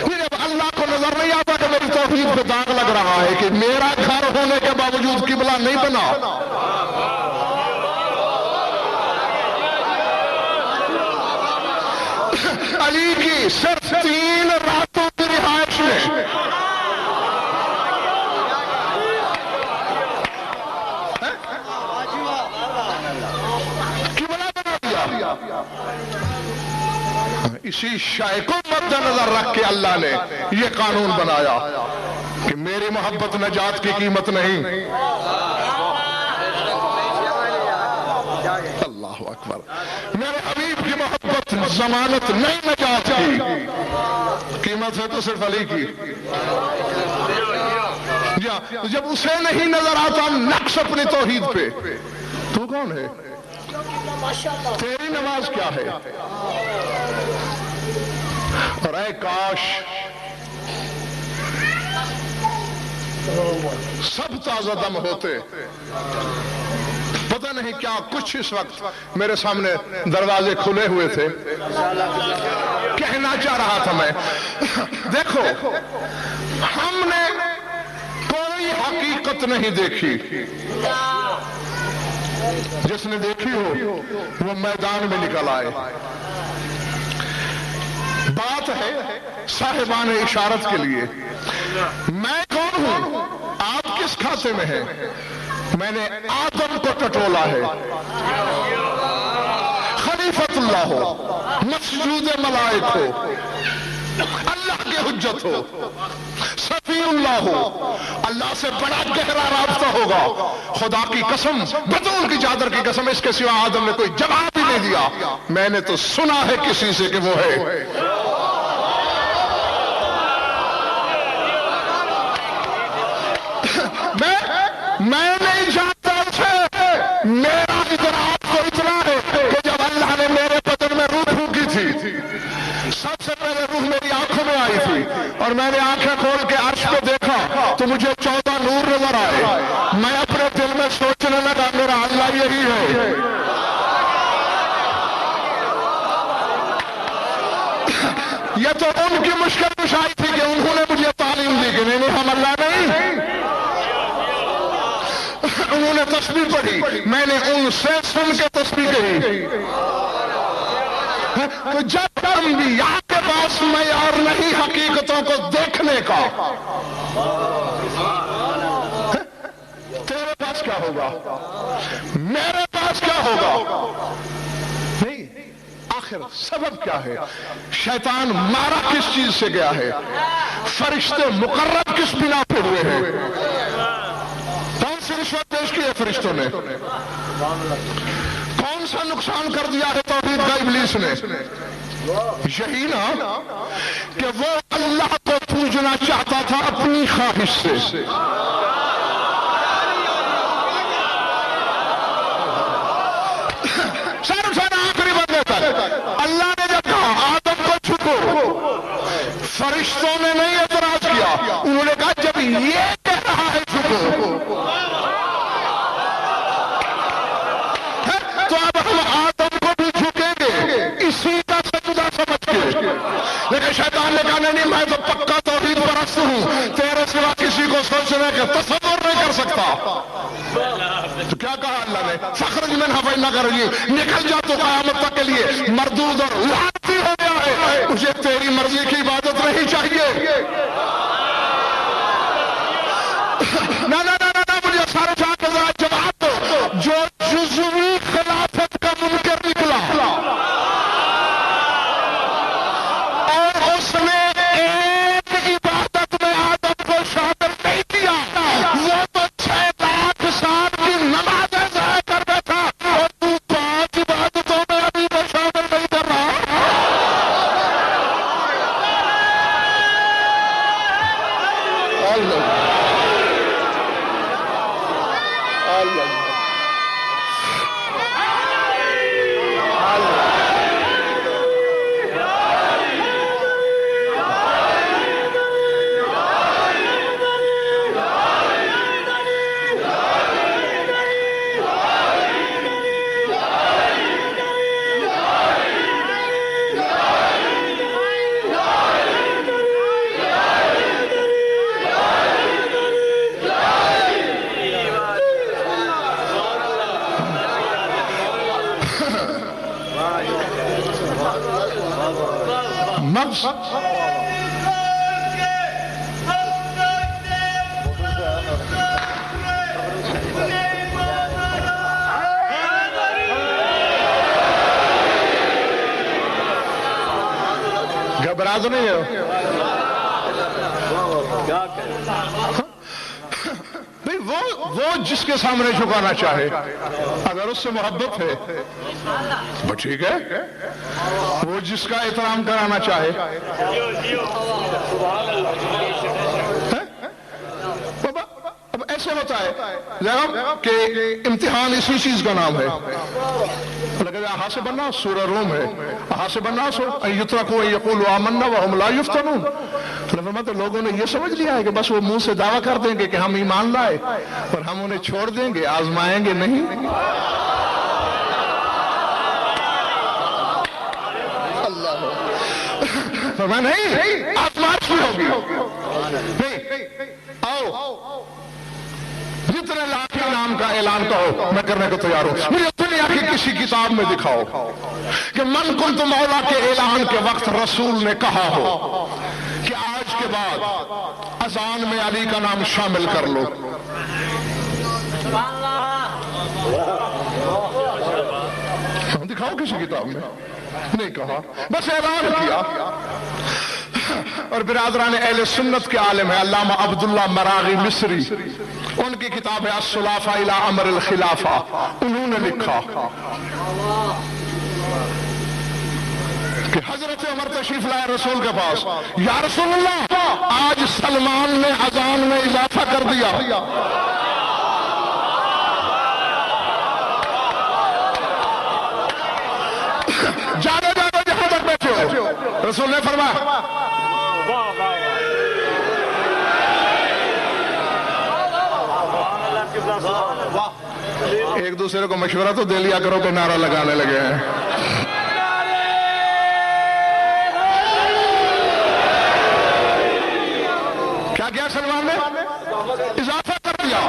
جب اللہ کو نظر نہیں آتا کہ میری توحید پہ داغ لگ رہا ہے کہ میرا گھر ہونے کے باوجود قبلہ نہیں بنا؟ علی کی صرف 3 راتوں کی رہائش میں قبلہ بنا دیا. اسی شے کو مد نظر رکھ کے اللہ نے یہ قانون بنایا کہ میری محبت نجات کی قیمت نہیں. اللہ اکبر. میرے حبیب کی محبت ضمانت نہیں نجات کی، قیمت ہے تو صرف علی کی. جب اسے نہیں نظر آتا نقص اپنی توحید پہ، تو کون ہے؟ تیری نماز کیا ہے؟ اور اے کاش سب تازہ دم ہوتے. پتہ نہیں کیا کچھ اس وقت میرے سامنے دروازے کھلے ہوئے تھے. کہنا چاہ رہا تھا میں، دیکھو ہم نے کوئی حقیقت نہیں دیکھی، جس نے دیکھی ہو وہ میدان میں نکل آئے. بات ہے صاحبان اشارت کے لیے. میں کون ہوں؟ آپ کس کھاتے میں ہیں؟ میں نے آدم کو ٹٹولا ہے. خلیفت اللہ ہو، مسجود ملائک ہو، اللہ کے حجت ہو، صفی اللہ ہو، اللہ سے بڑا گہرا رابطہ ہوگا. خدا کی قسم، بطول کی چادر کی قسم، اس کے سوا آدم نے کوئی جواب ہی نہیں دیا. میں نے تو سنا ہے کسی سے کہ وہ ہے. میں نہیں جانتا اسے. میرا ادراک تو اتنا ہے کہ جب اللہ نے میرے بدن میں روح پھونکی تھی، سب سے پہلے روح میری آنکھوں میں آئی تھی اور میں نے آنکھیں کھول کے عرش کو دیکھا تو مجھے 14 نور نظر آئے. میں اپنے دل میں سوچنے لگا میرا اللہ یہی ہے. یہ تو ان کی مشکل کشائی تھی کہ انہوں نے مجھے تعلیم دی کہ نہیں ہم اللہ نہیں. انہوں نے تسبیح پڑھی، میں نے ان سے سن کے تسبیح کہی. تو جب انبیاء کے پاس معیار نہیں حقیقتوں کو دیکھنے کا، تیرے پاس کیا ہوگا؟ میرے پاس کیا ہوگا؟ نہیں. آخر سبب کیا ہے؟ شیطان مارا کس چیز سے گیا ہے؟ فرشتے مقرب کس بنا پہ ہوئے ہیں؟ کون سی رشوت پیش کی ہے فرشتوں نے؟ کون سا نقصان کر دیا ہے توحید کا ابلیس نے؟ یہی نا کہ وہ اللہ کو پوجنا چاہتا تھا اپنی خواہش سے. صرف آخری بندے تک اللہ نے جب کہا آدم کو جھکو، فرشتوں نے نہیں اعتراض کیا. انہوں نے کہا جب یہ کہہ رہا ہے جھکو تو اب ہم آدم کو بھی جھکیں گے اسی کا سجدہ سمجھ کے. لیکن شیطان نے کہا نہیں میں تو پکا توحید پرست ہوں، تیرے سوا کسی کو سوچنے کا تصور نہیں کر سکتا. تو کیا کہا اللہ نے؟ فخرج منہا فإنک رجیم، نکل جا تو قیامت تک کے لیے مردود اور لعنتی ہو گیا ہے. مجھے تیری مرضی کی عبادت نہیں چاہیے. نہ مجھے سارے جا کے ذرا جواب دو. جو جزوی خلافت کا منکر نکلا اور اس نے ایک عبادت میں آدم کو شامل نہیں کیا، وہ تو 6 لاکھ سال کی نمازیں ضائع کر بیٹھا اور تو 5 عبادتوں میں ابھی وہ شامل نہیں کر رہا. شخص گھبرا تو نہیں ہے وہ جس کے سامنے جھکانا چاہے اگر اس سے محبت ہے وہ ٹھیک ہے، وہ جس کا احترام کرانا چاہے اب ایسے ہوتا ہے کہ امتحان اسی چیز کا نام ہے. حاسب الناس سورہ روم ہے، حاسب الناس ان یترکوا ان یقولوا آمنا وهم لا یفتنون. فرماتے لوگوں نے یہ سمجھ لیا ہے کہ بس وہ منہ سے دعویٰ کر دیں گے کہ ہم ایمان لائے اور ہم انہیں چھوڑ دیں گے، آزمائیں گے نہیں. فرمایا نہیں، آزمائش بھی ہوگی. آؤ جتنے لاکھ نام کا اعلان کہو میں کرنے کو تیار ہوں. مجھے دنیا کی کسی کتاب میں دکھاؤ کہ من کنت مولا کے اعلان کے وقت رسول نے کہا ہو کہ آج کے بعد اذان میں علی کا نام شامل کر لو. دکھاؤ کسی کتاب میں. نہیں کہا، بس اعلان کیا. اور برادران اہل سنت کے عالم ہے علامہ عبداللہ مراغی مصری، ان کی کتاب ہے الصلافہ الی امر الخلافہ، انہوں نے لکھا کہ حضرت عمر تشریف لائے رسول کے پاس. یا رسول اللہ، آج سلمان نے اذان میں اضافہ کر دیا. جانے جہاں تک بیٹھے ہو. رسول نے فرمایا ایک دوسرے کو مشورہ تو دے لیا کرو کہ نعرہ لگانے لگے ہیں. کیا سلمان نے اضافہ کر دیا.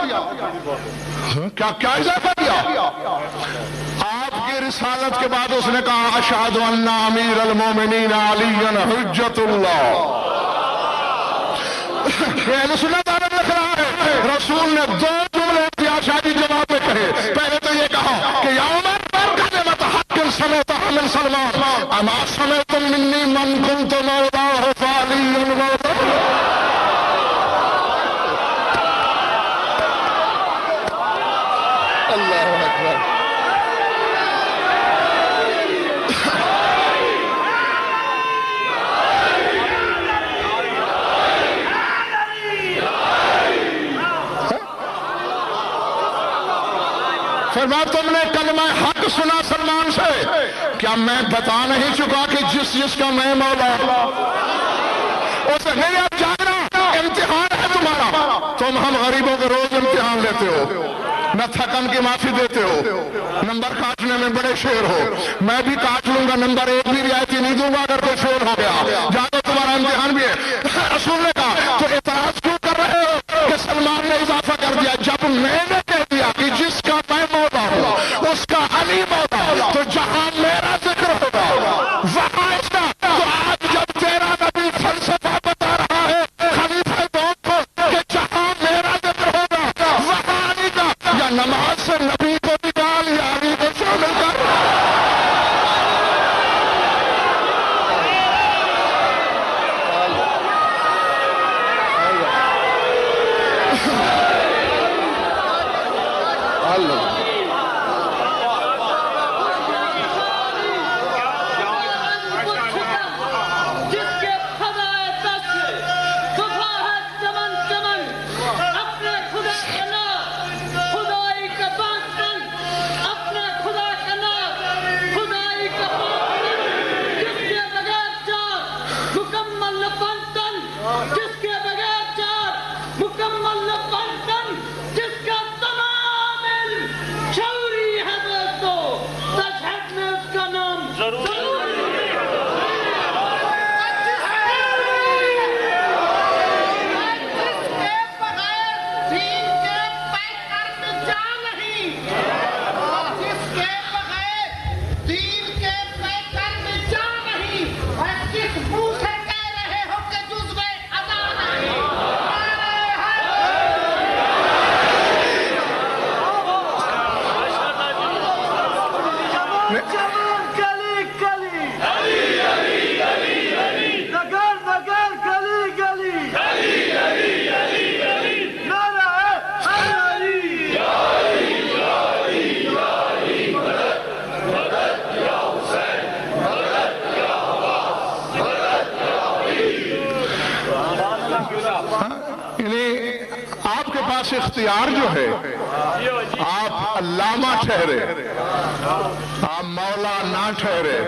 کیا اضافہ کیا؟ آپ کی رسالت کے بعد اس نے کہا اشہد ان امیر المومنین علی حجت اللہ. اہل سنت عالم لکھ رہا ہے رسول نے دو جملے شادی جواب میں کہے. پہلے تو یہ کہا کہ یا عمر کلمۃ حق سمعتها من سلمان اما سمعتم منی من كنت مولاه فعلی مولاه. اللہ اکبر. فرمایا تم نے کلمہ حق سنا سلمان سے، کیا میں بتا نہیں چکا کہ جس کا میں مولا اسے نہیں. اب جانا امتحان ہے تمہارا. تم ہم غریبوں کے روز امتحان لیتے ہو، نہ تھکن کی معافی دیتے ہو، نمبر کاٹنے میں بڑے شیر ہو. میں بھی کاٹ لوں گا، نمبر ایک بھی رعایتی نہیں دوں گا اگر کوئی فیل ہو گیا. جانا تمہارا امتحان بھی ہے. رسول نے کہا تو اعتراض کیوں کر رہے ہو کہ سلمان نے اضافہ کر دیا؟ جب میں نے کہہ دیا کہ جس کا میں مولا ہوں اس کا علی مولا، تو جہاں میرا ذکر ہوگا وہاں اس کا. تو آج جب تیرا نبی فلسفہ بتا رہا ہے خلیفہ دوم کو کہ جہاں میرا ذکر ہوگا وہاں علی کا، یا نماز سے نبی کو نکال یا علی کو شامل کر. یعنی آپ کے پاس اختیار جو ہے، آپ علامہ ٹھہرے، آپ مولا نہ ٹھہرے،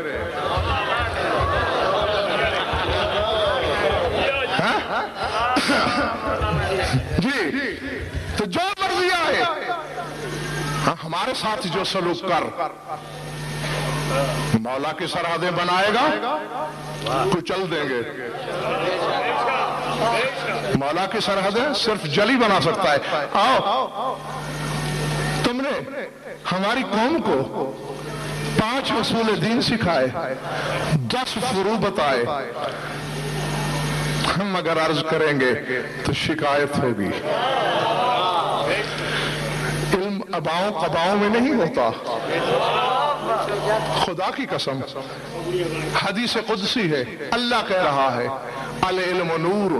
جی تو جو مرضی آئے ہمارے ساتھ جو سلوک کر مولا کی سرحدیں بنائے گا کچل دیں گے. مولا کی سرحدیں صرف جلی بنا سکتا ہے. آؤ تم نے ہماری قوم کو 5 اصول دین سکھائے، 10 فروع بتائے، ہم اگر عرض کریں گے تو شکایت ہوگی. علم اباؤں قباؤں میں نہیں ہوتا. خدا کی قسم حدیث قدسی ہے، اللہ کہہ رہا ہے العلم نور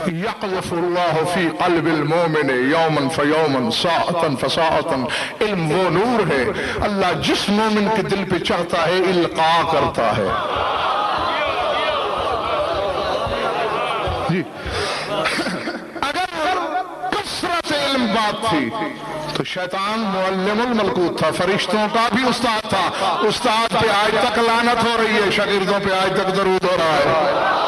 یقذف اللہ فی قلب المومن یوما فیوما ساعتا فساعتا. علم وہ نور ہے اللہ جس مومن کے دل پہ چاہتا ہے القاء کرتا ہے. جی اگر کثرت علم بات تھی تو شیطان معلم الملکوت تھا، فرشتوں کا بھی استاد تھا. استاد پہ آج تک لعنت ہو رہی ہے، شاگردوں پہ آج تک درود ہو رہا ہے.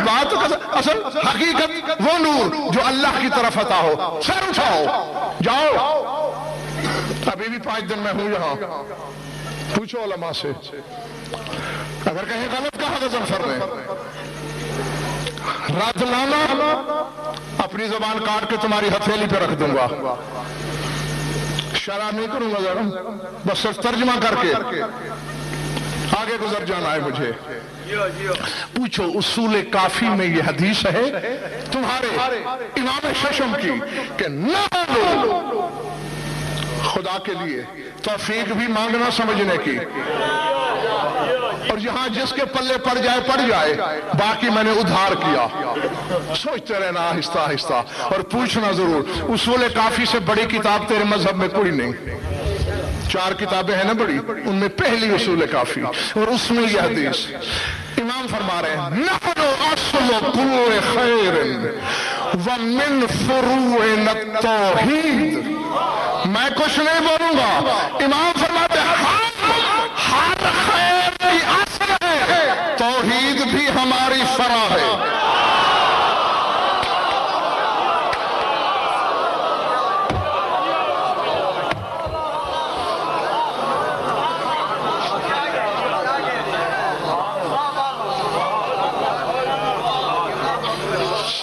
بات اصل حقیقت وہ نور جو اللہ کی طرف عطا ہو. سر اٹھاؤ جاؤ. ابھی بھی 5 دن میں ہوں یہاں، پوچھو علماء سے. اگر کہیں غلط کہا غضنفر نے رد لانا، اپنی زبان کاٹ کے تمہاری ہتھیلی پہ رکھ دوں گا. شرح نہیں کروں گا ذرا، بس صرف ترجمہ کر کے آگے گزر جانا ہے مجھے. پوچھو اصول کافی میں یہ حدیث ہے تمہارے امام ششم کی کہ نہ بولو خدا کے لیے، توفیق بھی مانگنا سمجھنے کی، اور یہاں جس کے پلے پڑ جائے، باقی میں نے ادھار کیا. سوچتے رہنا آہستہ آہستہ اور پوچھنا ضرور. اصول کافی سے بڑی کتاب تیرے مذہب میں کوئی نہیں. 4 کتابیں ہیں نا بڑی، ان میں پہلی اصول کافی، اور اس میں یہ حدیث. امام فرما رہے ہیں نحن اصل کل خیر ومن فروعنا التوحید. میں کچھ نہیں بولوں گا. امام فرماتے ہیں ہر خیر کی اصل ہے، توحید بھی ہماری فرع ہے.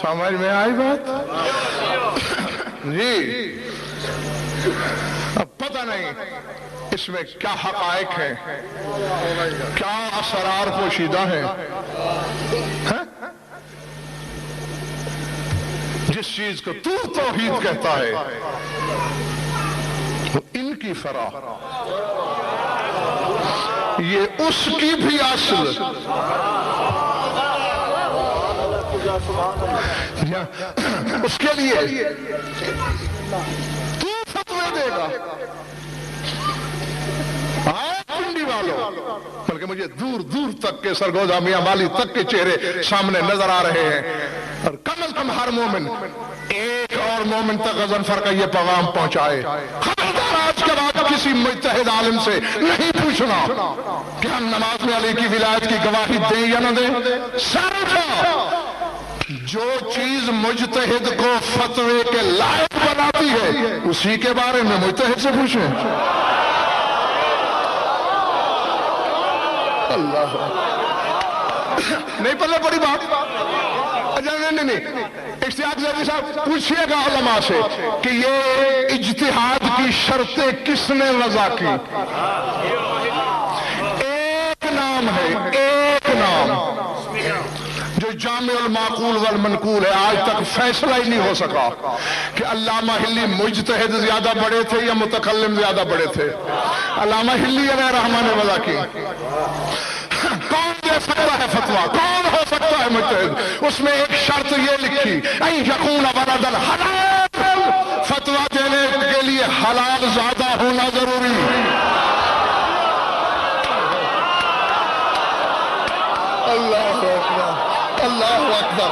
سمجھ میں آئی بات؟ جی اب پتہ نہیں اس میں کیا حقائق ہیں، کیا اسرار پوشیدہ ہیں. جس چیز کو تو توحید کہتا ہے وہ ان کی فرع، یہ اس کی بھی اصل. اس کے لیے تو فتوے دے گا. پنڈی والوں، بلکہ مجھے دور دور تک کے سرگودا میاں والی تک کے چہرے سامنے نظر آ رہے ہیں، اور کم از کم ہر مومن ایک اور مومن تک غضنفر کا یہ پیغام پہنچائے. خبردار آج کے بعد کسی مجتہد عالم سے نہیں پوچھنا کہ ہم نماز میں علی کی ولایت کی گواہی دیں یا نہ دیں. سر اٹھا. جو چیز مجتہد کو فتوے کے لائق بناتی ہے اسی کے بارے میں مجتہد سے پوچھیں. اللہ نہیں پلے بڑی بات. نہیں اشتیاق زیدی صاحب پوچھئے گا علماء سے کہ یہ اجتہاد کی شرطیں کس نے وضع کی. ایک نام ہے، ایک نام جو جامع المعقول والمنقول ہے. آج تک فیصلہ ہی نہیں ہو سکا کہ علامہ ہلی مجتہد زیادہ بڑے تھے یا متکلم زیادہ بڑے تھے. علامہ ہلی علیہ رحمہ نے وضع کی. کون دے سکتا ہے فتویٰ؟ کون ہو سکتا ہے مجتہد؟ اس میں ایک شرط یہ لکھی ان یکون ولد الحلال، فتویٰ دینے کے لیے حلال زیادہ ہونا ضروری. اللہ اکبر، اللہ اکبر.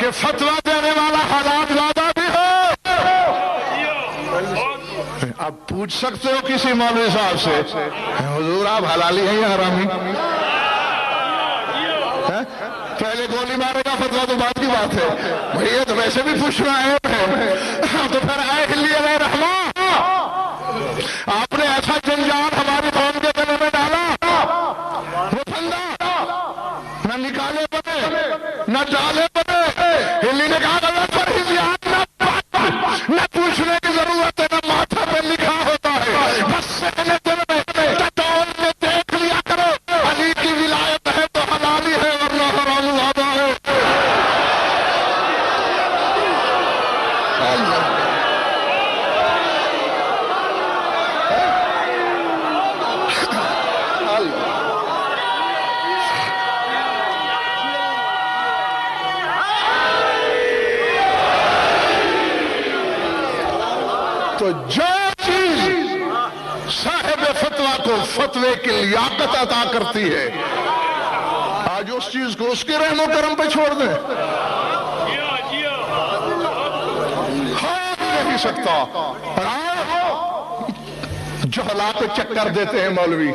کہ فتویٰ دینے والا حالات زیادہ بھی ہو؟ آپ پوچھ سکتے ہو کسی مولوی صاحب سے حضور آپ حلالی ہیں یا حرامی؟ پہلے گولی مارے گا فتویٰ تو بات کی بات ہے بھئی یہ تو ویسے بھی پوچھنا ہے تو پھر اے ہلی علیہ رحمہ آپ نے ایسا جنجال ہماری قوم کے دلوں میں ڈالا وہ پھندا نہ نکالے بنے نہ ڈالے بنے ہلی نے کہا غلط پر ہلیان نہ پوچھنے کی ضرورت ہے نہ ماتھا پہ لکھا ہوتا ہے بس سہنے دل میں ٹٹول میں دیکھ لیا کرو علی کی ولایت ہے تو حلالی ہے ورنہ حرام زادہ ہے تو جو چیز صاحب فتویٰ کو فتوے کی لیاقت عطا کرتی ہے آج اس چیز کو اس کے رحم و کرم پہ چھوڑ دیں ہو نہیں سکتا اور جہلا پہ چکر دیتے ہیں مولوی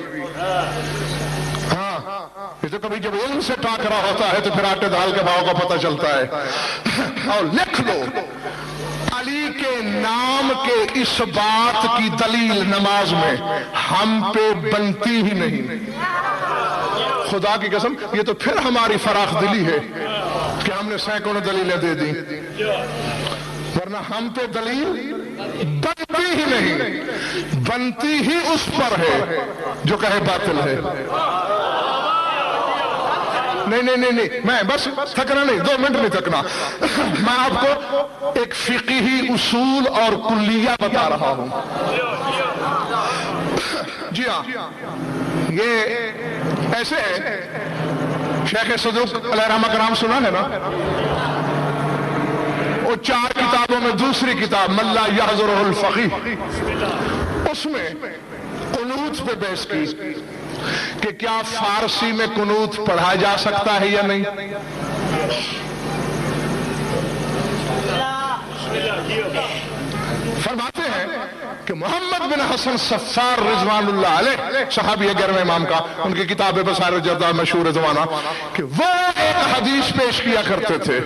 ہاں یہ تو کبھی جب علم سے ٹاکرا ہوتا ہے تو پھر آٹے دال کے بھاؤ کا پتہ چلتا ہے اور لکھ لو علی کے نام کے اس بات کی دلیل نماز میں ہم پہ بنتی ہی نہیں خدا کی قسم یہ تو پھر ہماری فراخ دلی ہے کہ ہم نے سینکڑوں دلیلیں دے دی ورنہ ہم پہ دلیل بنتی ہی نہیں بنتی ہی اس پر ہے جو کہے باطل ہے نہیں میں بس تھکنا نہیں 2 منٹ نہیں تھکنا میں آپ کو ایک فقہی اصول اور کلیہ بتا رہا ہوں جی ہاں یہ ایسے ہے شیخ صدوق علیہ رحمہ کرام سنا ہے نا وہ 4 کتابوں میں دوسری کتاب من لا یحضرہ الفقیہ اس میں قنوت پہ بحث کی کہ کیا فارسی میں قنوت پڑھا جا سکتا ہے یا نہیں فرماتے ہیں کہ محمد بن حسن صفار رضوان اللہ علیہ صحابی 11ویں امام کا ان کی کتاب بصائر الجدہ مشہور زمانہ کہ وہ ایک حدیث پیش کیا کرتے تھے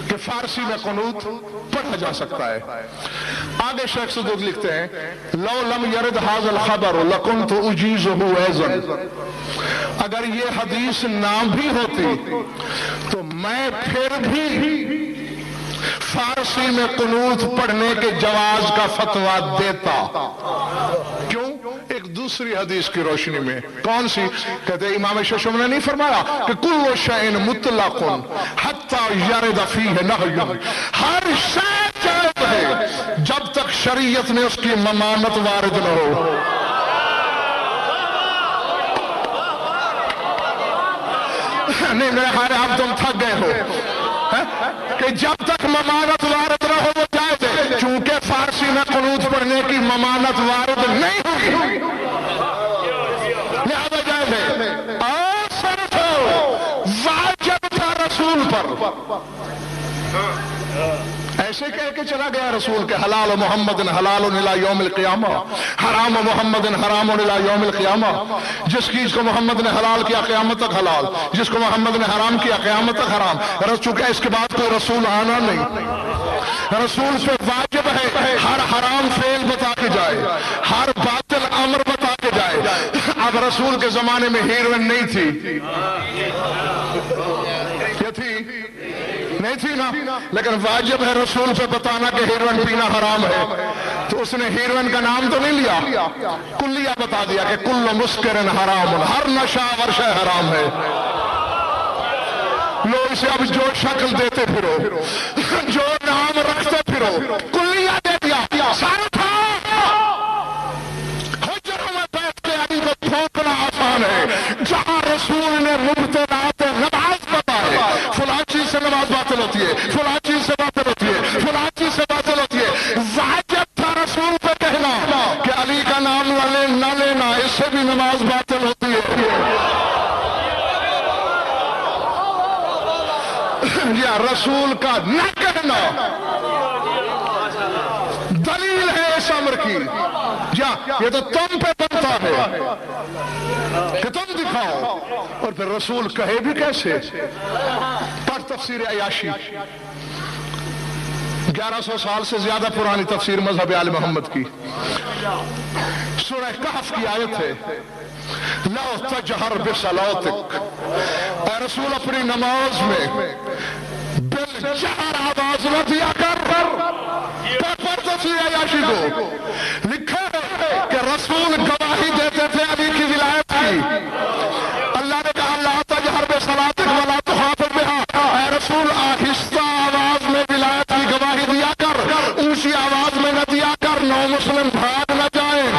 کہ فارسی میں قنوت پڑھا جا سکتا ہے آگے شیخ صدوق لکھتے ہیں لو لم یرد ھذا الخبر لکنت اجیزہ ایضا اگر یہ حدیث نہ بھی ہوتی تو میں پھر بھی فارسی میں قنوت پڑھنے کے جواز کا فتویٰ دیتا کیوں ایک دوسری حدیث کی روشنی میں کون سی کہتے ہیں امام ششم نے نہیں فرمایا کہ کل شیء مطلق حتی یرد فیہ نہی ہر شے جائز ہے جب تک شریعت نے اس کی ممانت وارد نہ ہو نہیں میرے خیال آپ تم تھک گئے ہو کہ جب تک ممانت وارد نہ ہو وہ جائز ہے چونکہ فارسی میں قنوت پڑھنے کی ممانت وارد نہیں ہوئی لہذا جائز ہے اور صرف واجب تھا رسول پر ایسے کہہ کے چلا گیا رسول کے حلال محمد حلال الی یوم القیامہ حرام محمد حرام الی یوم القیامہ جس چیز کو محمد نے حلال کیا قیامت تک حلال جس کو محمد نے حرام کیا قیامت تک حرام چونکہ اس کے بعد کوئی رسول آنا نہیں رسول سے واجب ہے ہر حرام فعل بتا کے جائے ہر باطل امر بتا کے جائے. اب رسول کے زمانے میں ہیروئن نہیں تھی. کیا تھی؟ نہیں تھی نا. لیکن واجب ہے رسول سے بتانا کہ ہیروئن پینا حرام ہے. تو اس نے ہیروئن کا نام تو نہیں لیا, کلیہ بتا دیا کہ کل مسکر حرام, ہر نشہ ور شے حرام ہے. لو اسے اب جو شکل دیتے پھرو, جو نام رکھتے پھرو, کلیہ دے دیا. سارا تھا حجروں میں بیٹھ کے علی کو پھونکنا آسان ہے. جہاں رسول نے مبتدعات نماز بتائے, فلاں چیز سے نماز باطل ہوتی ہے, فلاں چیز سے باطل ہوتی ہے, فلاں چیز سے باطل ہوتی ہے. واجب تھا رسول پہ کہنا کہ علی کا نام نہ لینا, اس سے بھی نماز باطل ہوتی ہے. یا رسول کا نہ کہنا دلیل ہے اس امر کی. یہ تو تم پہ بنتا ہے کہ تم دکھاؤ, اور پھر رسول کہے بھی کیسے. پڑھ تفسیر عیاشی, 1100 سال سے زیادہ پرانی تفسیر مذہب آل محمد کی. سورہ کہف کی آیت ہے, لا تجہر بصلاتک, اے رسول اپنی نماز میں بالجہر آواز نہ دیا کر. پر تفسیر عیاشی کو لکھا ہے کہ رسول گواہی دیتے تھے علی کی ولایت کی. اللہ نے کہا لا تجہر بصلاتک ولا تخافت بہا, اے رسول آہستہ آواز میں ولایت کی گواہی دیا کر, اونچی آواز میں نہ دیا کر, نو مسلم بھاگ نہ جائیں.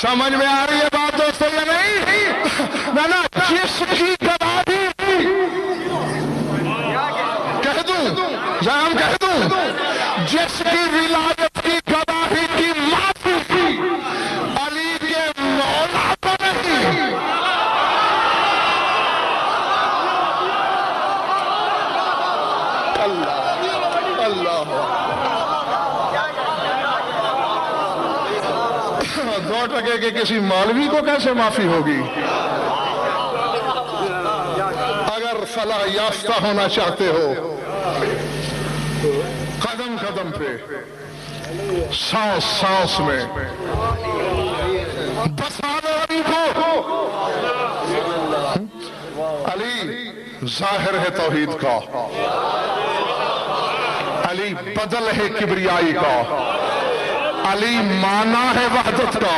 سمجھ میں آ رہی ہے بات دوستوں یا نہیں؟ نا جس کی گواہی کہہ دوں, جام کہہ دوں, جس کی ولایت کی گواہی کی معافی کی علی کے مولا کو نہیں. دو ٹکے کے کسی مولوی کو کیسے معافی ہوگی؟ اگر فلاح یافتہ ہونا چاہتے ہو, قدم قدم پہ, سانس سانس میں بسا دو علی کو. علی ظاہر ہے توحید کا, علی بدل ہے کبریائی کا, علی مانا ہے وحدت کا.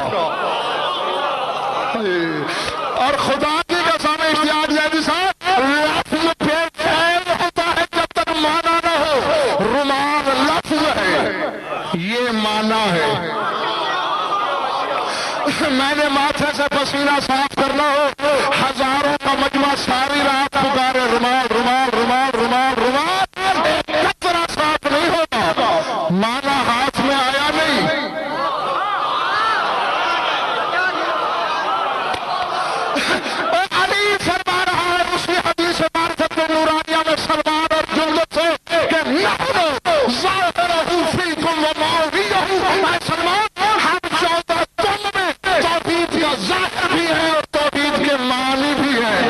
اور خدا کی قسم اشتیاق زیدی صاحب, لفظ پھر فعل ہوتا ہے جب تک مانا نہ ہو. رومان لفظ ہے, یہ مانا ہے. میں نے ماتھے سے پسینہ صاف کرنا ہو, ہزاروں کا مجمع ساری رات پکارے رومال رومال رومال رومال رومال, ایک قطرہ صاف نہیں ہوگا. مانا ہاتھ میں آیا نہیں. علی فرما رہا ہے اسی حدیث معرفت نورانیہ میں سلمان اور جلد سے کہ نحن ظاہرہ فیکم ومعویہ, اے سلمان ہم چاہتا تم میں توحید کا ظاہر بھی ہے اور توحید کے معنی بھی ہے.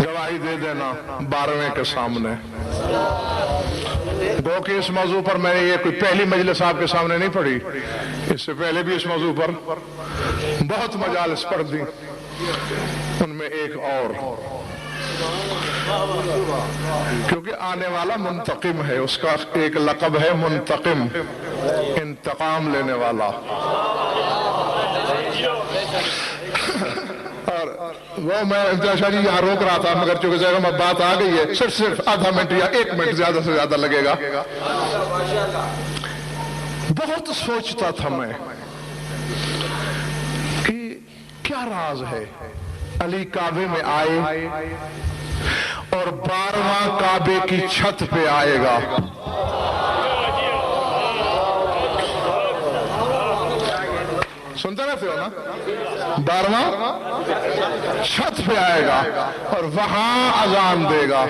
گواہی دے دینا 12ویں کے سامنے. گو کہ اس موضوع پر میں نے یہ کوئی پہلی مجلس آپ کے سامنے نہیں پڑھی, اس سے پہلے بھی اس موضوع پر بہت مجالس پڑھ دی. ان میں ایک اور, کیونکہ آنے والا منتقم ہے, اس کا ایک لقب ہے منتقم, انتقام لینے والا. اور وہ میں امتیاز شاہ جی یہاں روک رہا تھا, مگر چونکہ ذہن میں بات آ گئی ہے, صرف آدھا منٹ یا 1 منٹ زیادہ سے زیادہ لگے گا. بہت سوچتا تھا میں کہ کیا راز ہے. علی کعبے میں آئے اور 12واں کعبے کی چھت پہ آئے گا. سنتے رہتے ہو نا؟ 12واں چھت پہ آئے گا اور وہاں اذان دے گا.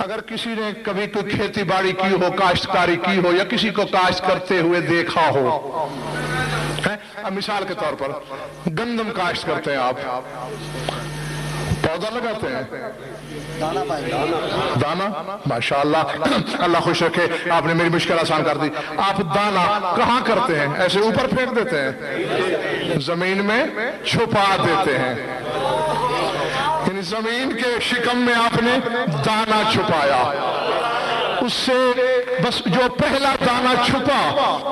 اگر کسی نے کبھی کوئی کھیتی باڑی کی ہو، کاشتکاری کی ہو، یا کسی کو کاشت کرتے ہوئے دیکھا ہو، مثال کے طور پر گندم کاشت کرتے ہیں، آپ پودا لگاتے ہیں، دانا، ماشاءاللہ اللہ خوش رکھے، آپ نے میری مشکل آسان کر دی. آپ دانا کہاں کرتے ہیں؟ ایسے اوپر پھینک دیتے ہیں؟ زمین میں چھپا دیتے ہیں. یعنی زمین کے شکم میں آپ نے دانا چھپایا. اس سے بس جو پہلا دانا چھپا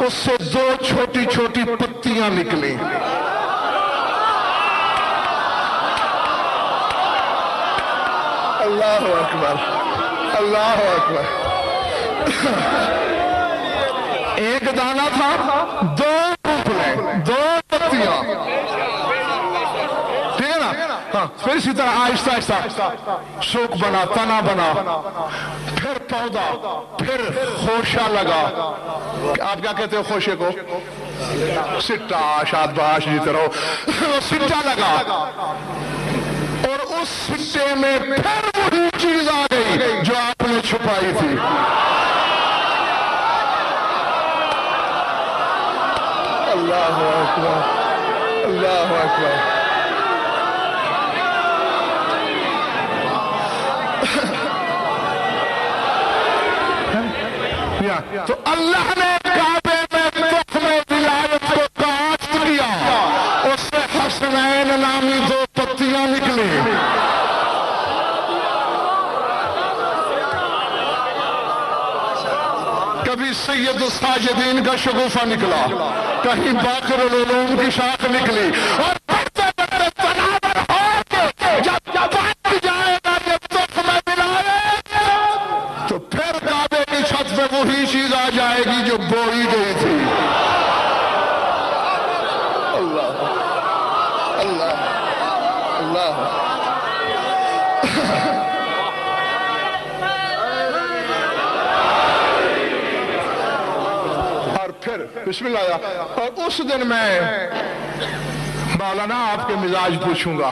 اس سے 2 چھوٹی چھوٹی پتیاں نکلیں. اللہ اکبر، اللہ اکبر. ایک دانا تھا، 2 پھولیں، 2 پتیاں. ٹھیک ہے نا؟ ہاں. پھر اسی طرح آہستہ آہستہ سوک بنا، تنا بنا، پھر پودا، پھر خوشہ لگا. آپ کیا کہتے ہو خوشے کو؟ سٹا، شاد باش جیتے رہو. سٹا لگا اور اس سٹے میں پھر وہی چیز آ گئی جو آپ نے چھپائی تھی. اللہ اکبر، اللہ اکبر. تو اللہ نے کعبے میں تخم ولایت کو کاشت کیا، اس سے حسنین نامی 2 پتیاں نکلی. کبھی سید الساجدین کا شگوفہ نکلا، کہیں باقر العلوم کی شاخ نکلی، اور بڑھتے بڑھتے تناور ہو کے جب بڑھ جائے گا یہ تخم ولایت تو پھر کعبے کی چھت پہ وہی چیز آ جائے گی جو بوئی گئی تھی. اللہ اللہ اللہ. اور پھر بسم اللہ. اور اس دن میں مولانا آپ کے مزاج پوچھوں گا.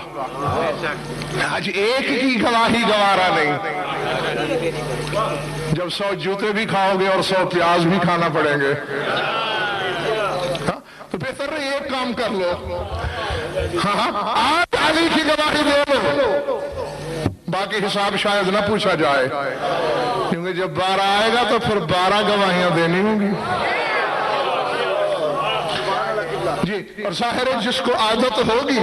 آج ایک کی گواہی گوارا نہیں. جب 100 جوتے بھی کھاؤ گے اور 100 پیاز بھی کھانا پڑیں گے تو بہتر ہے ایک کام کر لو. ہاں آج علی کی گواہی دے لو، باقی حساب شاید نہ پوچھا جائے، کیونکہ جب 12 آئے گا تو پھر 12 گواہیاں دینی ہوں گی. جی. اور ظاہر ہے جس کو عادت ہوگی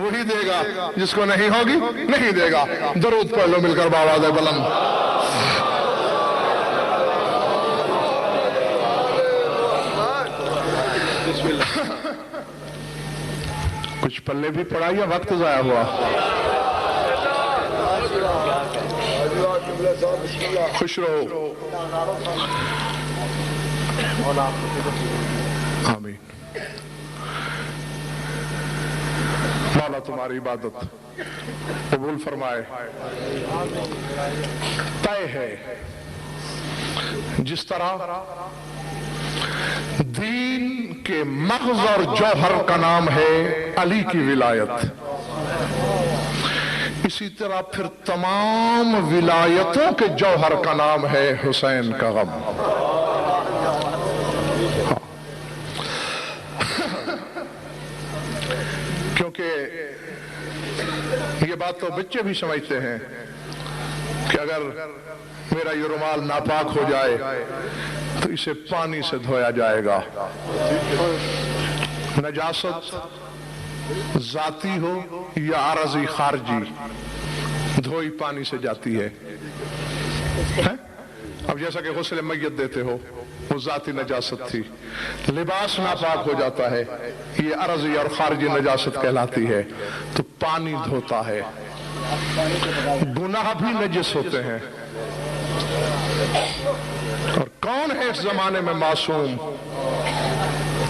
وہی دے گا، جس کو نہیں ہوگی نہیں دے گا. درود پڑھ لو مل کر بآواز بلند. کچھ پلے بھی پڑا یا وقت ضائع ہوا؟ خوش رہو. آمین. مولا تمہاری عبادت قبول فرمائے. طے ہے جس طرح دین کے مغز اور جوہر کا نام ہے علی کی ولایت، اسی طرح پھر تمام ولایتوں کے جوہر کا نام ہے حسین کا غم. کیونکہ یہ بات تو بچے بھی سمجھتے ہیں کہ اگر میرا یہ رومال ناپاک ہو جائے تو اسے پانی سے دھویا جائے گا. نجاست ذاتی ہو یا عارضی خارجی دھوئی پانی سے جاتی ہے. اب جیسا کہ غسل میت دیتے ہو وہ ذاتی نجاست تھی. لباس ناپاک ہو جاتا ہے، یہ عارضی اور خارجی نجاست کہلاتی ہے، تو پانی دھوتا ہے. گناہ بھی نجس ہوتے ہیں، اور کون ہے اس زمانے میں معصوم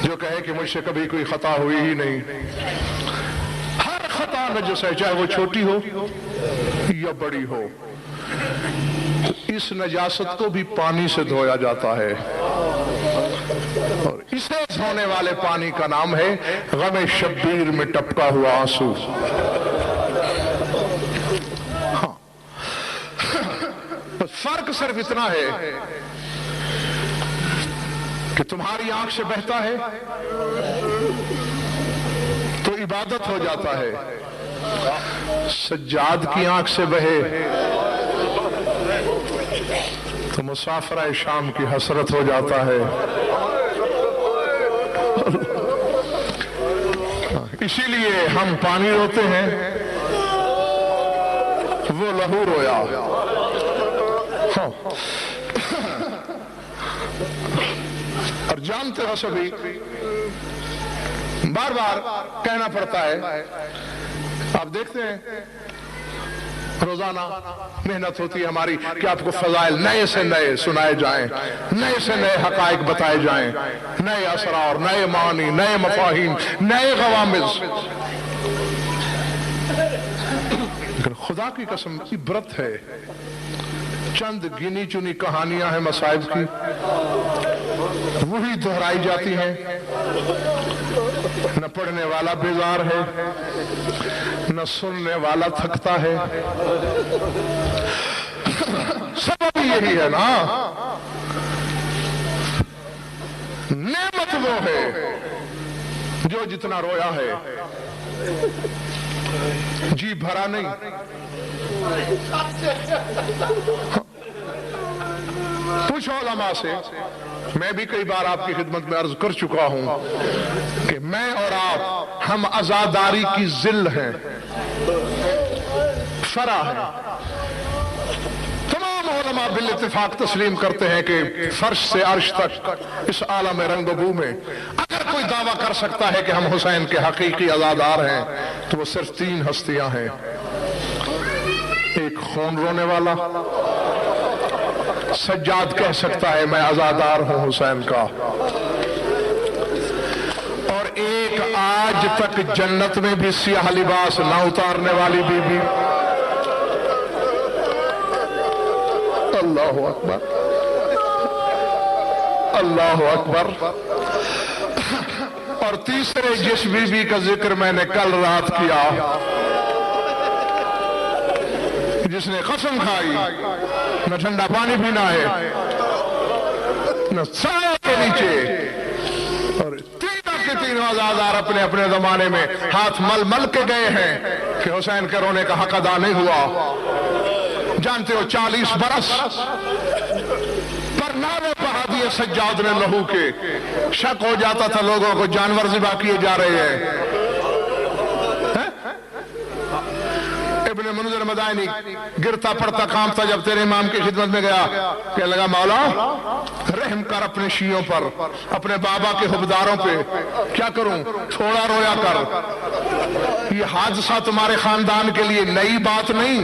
جو کہے کہ مجھ سے کبھی کوئی خطا ہوئی ہی نہیں؟ ہر خطا نجس ہے، چاہے وہ چھوٹی ہو یا بڑی ہو۔ اس نجاست کو بھی پانی سے دھویا جاتا ہے، اور اسے دھونے والے پانی کا نام ہے غم شبیر میں ٹپکا ہوا آنسو۔ ہاں، فرق صرف اتنا ہے کہ تمہاری آنکھ سے بہتا ہے تو عبادت ہو جاتا ہے، سجاد کی آنکھ سے بہے تو مسافرہ شام کی حسرت ہو جاتا ہے۔ اسی لیے ہم پانی روتے ہیں، وہ لہو رویا۔ اور جانتے ہو سبھی، بار بار کہنا پڑتا ہے، آپ دیکھتے ہیں روزانہ محنت ہوتی ہے ہماری کہ آپ کو فضائل نئے سے نئے سنائے جائیں، نئے سے نئے حقائق بتائے جائیں، نئے اسرار، نئے معنی، نئے مفاہیم، نئے غوامض۔ لیکن خدا کی قسم عبرت ہے، چند گنی چنی کہانیاں ہیں مصائب کی، وہی دہرائی جاتی ہیں، نہ پڑھنے والا بیزار ہے، نہ سننے والا تھکتا ہے۔ سبب یہی ہے نا، نعمت وہ ہے جو جتنا رویا ہے جی بھرا نہیں۔ پوچھو علماء سے، میں بھی کئی بار آپ کی خدمت میں عرض کر چکا ہوں کہ میں اور آپ ہم عزاداری کی ذل ہیں، فرا ہے۔ تمام علماء بالاتفاق تسلیم کرتے ہیں کہ فرش سے عرش تک اس عالم رنگ و بو میں اگر کوئی دعویٰ کر سکتا ہے کہ ہم حسین کے حقیقی عزادار ہیں تو وہ صرف تین ہستیاں ہیں، ایک خون رونے والا، سجاد کہہ سکتا ہے میں عزادار ہوں حسین کا، اور ایک آج تک جنت میں بھی سیاہ لباس نہ اتارنے والی بی بی۔ اللہ اکبر، اللہ اکبر۔ اور تیسرے جس بی بی کا ذکر میں نے کل رات کیا، جس نے قسم کھائی نہ ٹھنڈا پانی پینا ہے نہ سایہ کے نیچے، اور تینوں کے تینوں عزادار اپنے اپنے زمانے میں ہاتھ مل مل کے گئے ہیں کہ حسین کے رونے کا حق ادا نہیں ہوا۔ جانتے ہو 40 برس پر نامے پڑھا دیے سجاد نے لہو کے، شک ہو جاتا تھا لوگوں کو جانور ذبح کیے جا رہے ہیں۔ ابن منذر مدائنی گرتا پڑتا کامتا جب تیرے امام کی خدمت میں گیا، کہنے لگا مولا رحم کر اپنے شیعوں پر، اپنے بابا کے حبداروں پہ، کیا کروں تھوڑا رویا کر، یہ حادثہ تمہارے خاندان کے لیے نئی بات نہیں،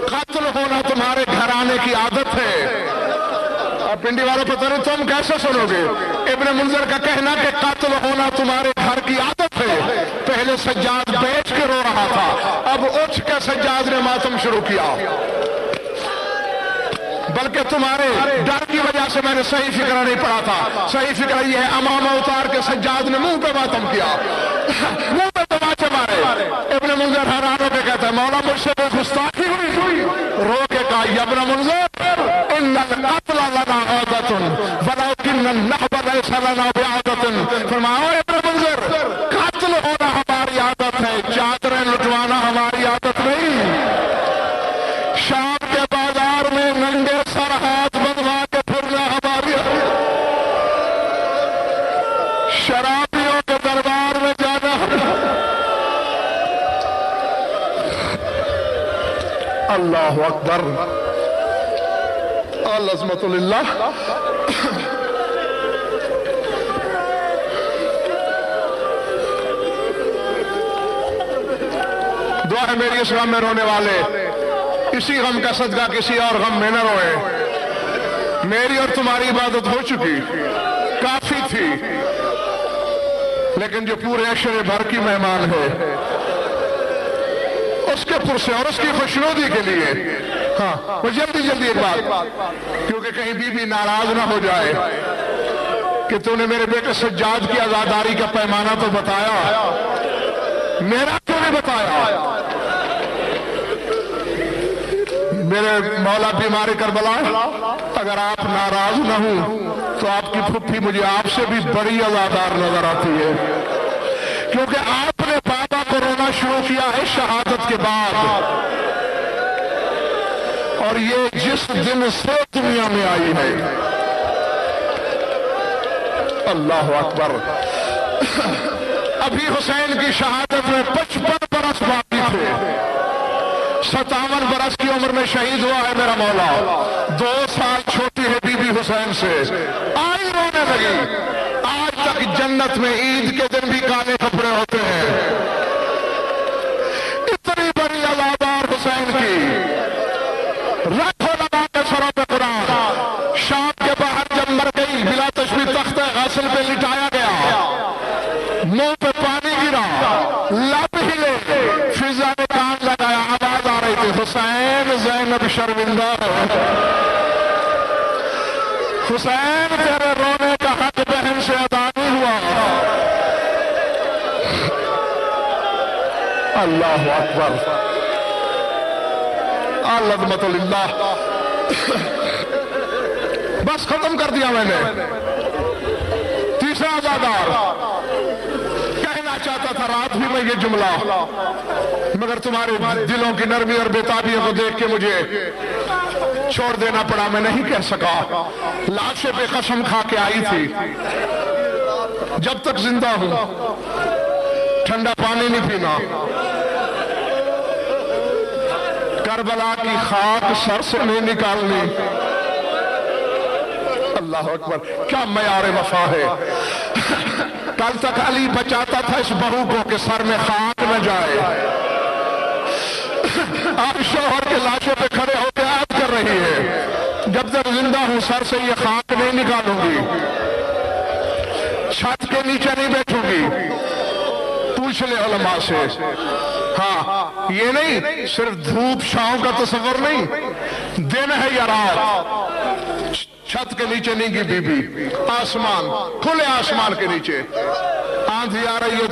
قتل ہونا تمہارے گھرانے کی عادت ہے۔ اب پنڈی والوں پتہ نہیں تم کیسے سنو گے؟ ابن منذر کا کہنا کہ قتل ہونا تمہارے گھر کی عادت ہے۔ پہلے سجاد بیچ کے رو رہا تھا، اب اٹھ کے سجاد نے ماتم شروع کیا، بلکہ تمہارے ڈر کی وجہ سے میں نے صحیح فکرہ نہیں پڑھا تھا۔ صحیح فکرہ یہ ہے امامہ اتار کے سجاد نے منہ پہ ماتم کیا، منہ پہ تماچے مارے۔ ابن منذر حیران ہو کے کہتا ہے مولا مجھ سے وہ گستاخی ہوئی، رو کے کہا یا ابن منذر ان القتل لنا عادت ولکن النحب لیس لنا بعادت۔ فرماؤ ابن منذر قتل ہونا ہماری عادت ہے، چادریں لٹوانا ہماری عادت نہیں۔ شام کے بازار میں ننگے سر ہاتھ بندھوا کے پھرنا ہماری عادت، شرابیوں کے دربار میں جانا۔ اللہ اکبر، العظمت للہ۔ دعا ہے میری اسلام میں رونے والے، اسی غم کا صدقہ کسی اور غم میں نہ روئے. میری اور تمہاری عبادت ہو چکی کافی تھی، لیکن جو پورے عشرے بھر کی مہمان ہے اس کے پرسے اور اس کی خوشنودی کے لیے، ہاں وہ جلدی ایک بات، کیونکہ کہیں بی بی ناراض نہ ہو جائے کہ تو نے میرے بیٹے سجاد کی آزاداری کا پیمانہ تو بتایا، میرا کیوں نہیں بتایا؟ میرے مولا بیمار کربلا، اگر آپ ناراض نہ ہوں تو آپ کی پھپھی مجھے آپ سے بھی بڑی عزادار نظر آتی ہے، کیونکہ آپ نے بابا کو رونا شروع کیا ہے شہادت کے بعد، اور یہ جس دن سے دنیا میں آئی ہے. اللہ اکبر. ابھی حسین کی شہادت میں 55 برس باقی تھے، 57 برس کی عمر میں شہید ہوا ہے میرا مولا. 2 سال چھوٹی ہے بی بی حسین سے، آئی رونے لگی. آج تک جنت میں عید کے دن بھی کالے کپڑے ہوتے ہیں. اتنی بڑی عزادار حسین کی، رکھو لگا کے سروں پہ قرآن. شام کے باہر جب مر گئی بلا تشبیہ تخت غسل پہ لٹایا گیا، منہ پہ پانی گرا، لب ہلے، فضا نے کان لگایا، آواز آ رہی تھی حسین زینب شرمندہ ہے، حسین تیرے رونے کا حق بہن سے ادا نہیں ہوا. اللہ اکبر. العظمت للہ. بس ختم کر دیا میں نے. تیسرا عزادار کہنا چاہتا تھا رات بھی میں یہ جملہ، مگر تمہارے دلوں کی نرمی اور بےتابیوں کو دیکھ کے مجھے چھوڑ دینا پڑا، میں نہیں کہہ سکا. لاشے پہ قسم کھا کے آئی تھی جب تک زندہ ہوں ٹھنڈا پانی نہیں پینا، کربلا کی خاک سر سے نہیں نکالنی. اللہ اکبر. کیا معیار وفا ہے. کل تک علی بچاتا تھا اس بہو کو کہ سر میں خاک نہ جائے، آج شوہر کے لاشوں پہ کھڑے ہو کے عہد کر رہی ہے جب تک زندہ ہوں سر سے یہ خاک نہیں نکالوں گی، چھت کے نیچے نہیں بیٹھوں گی. پوچھ لے علماء سے. ہاں یہ نہیں صرف دھوپ چھاؤں کا تصور نہیں، دن ہے یا رات، چھت کے نیچے نہیں گی بی بی، آسمان، کھلے آسمان کے نیچے. آندھی آ رہی ہے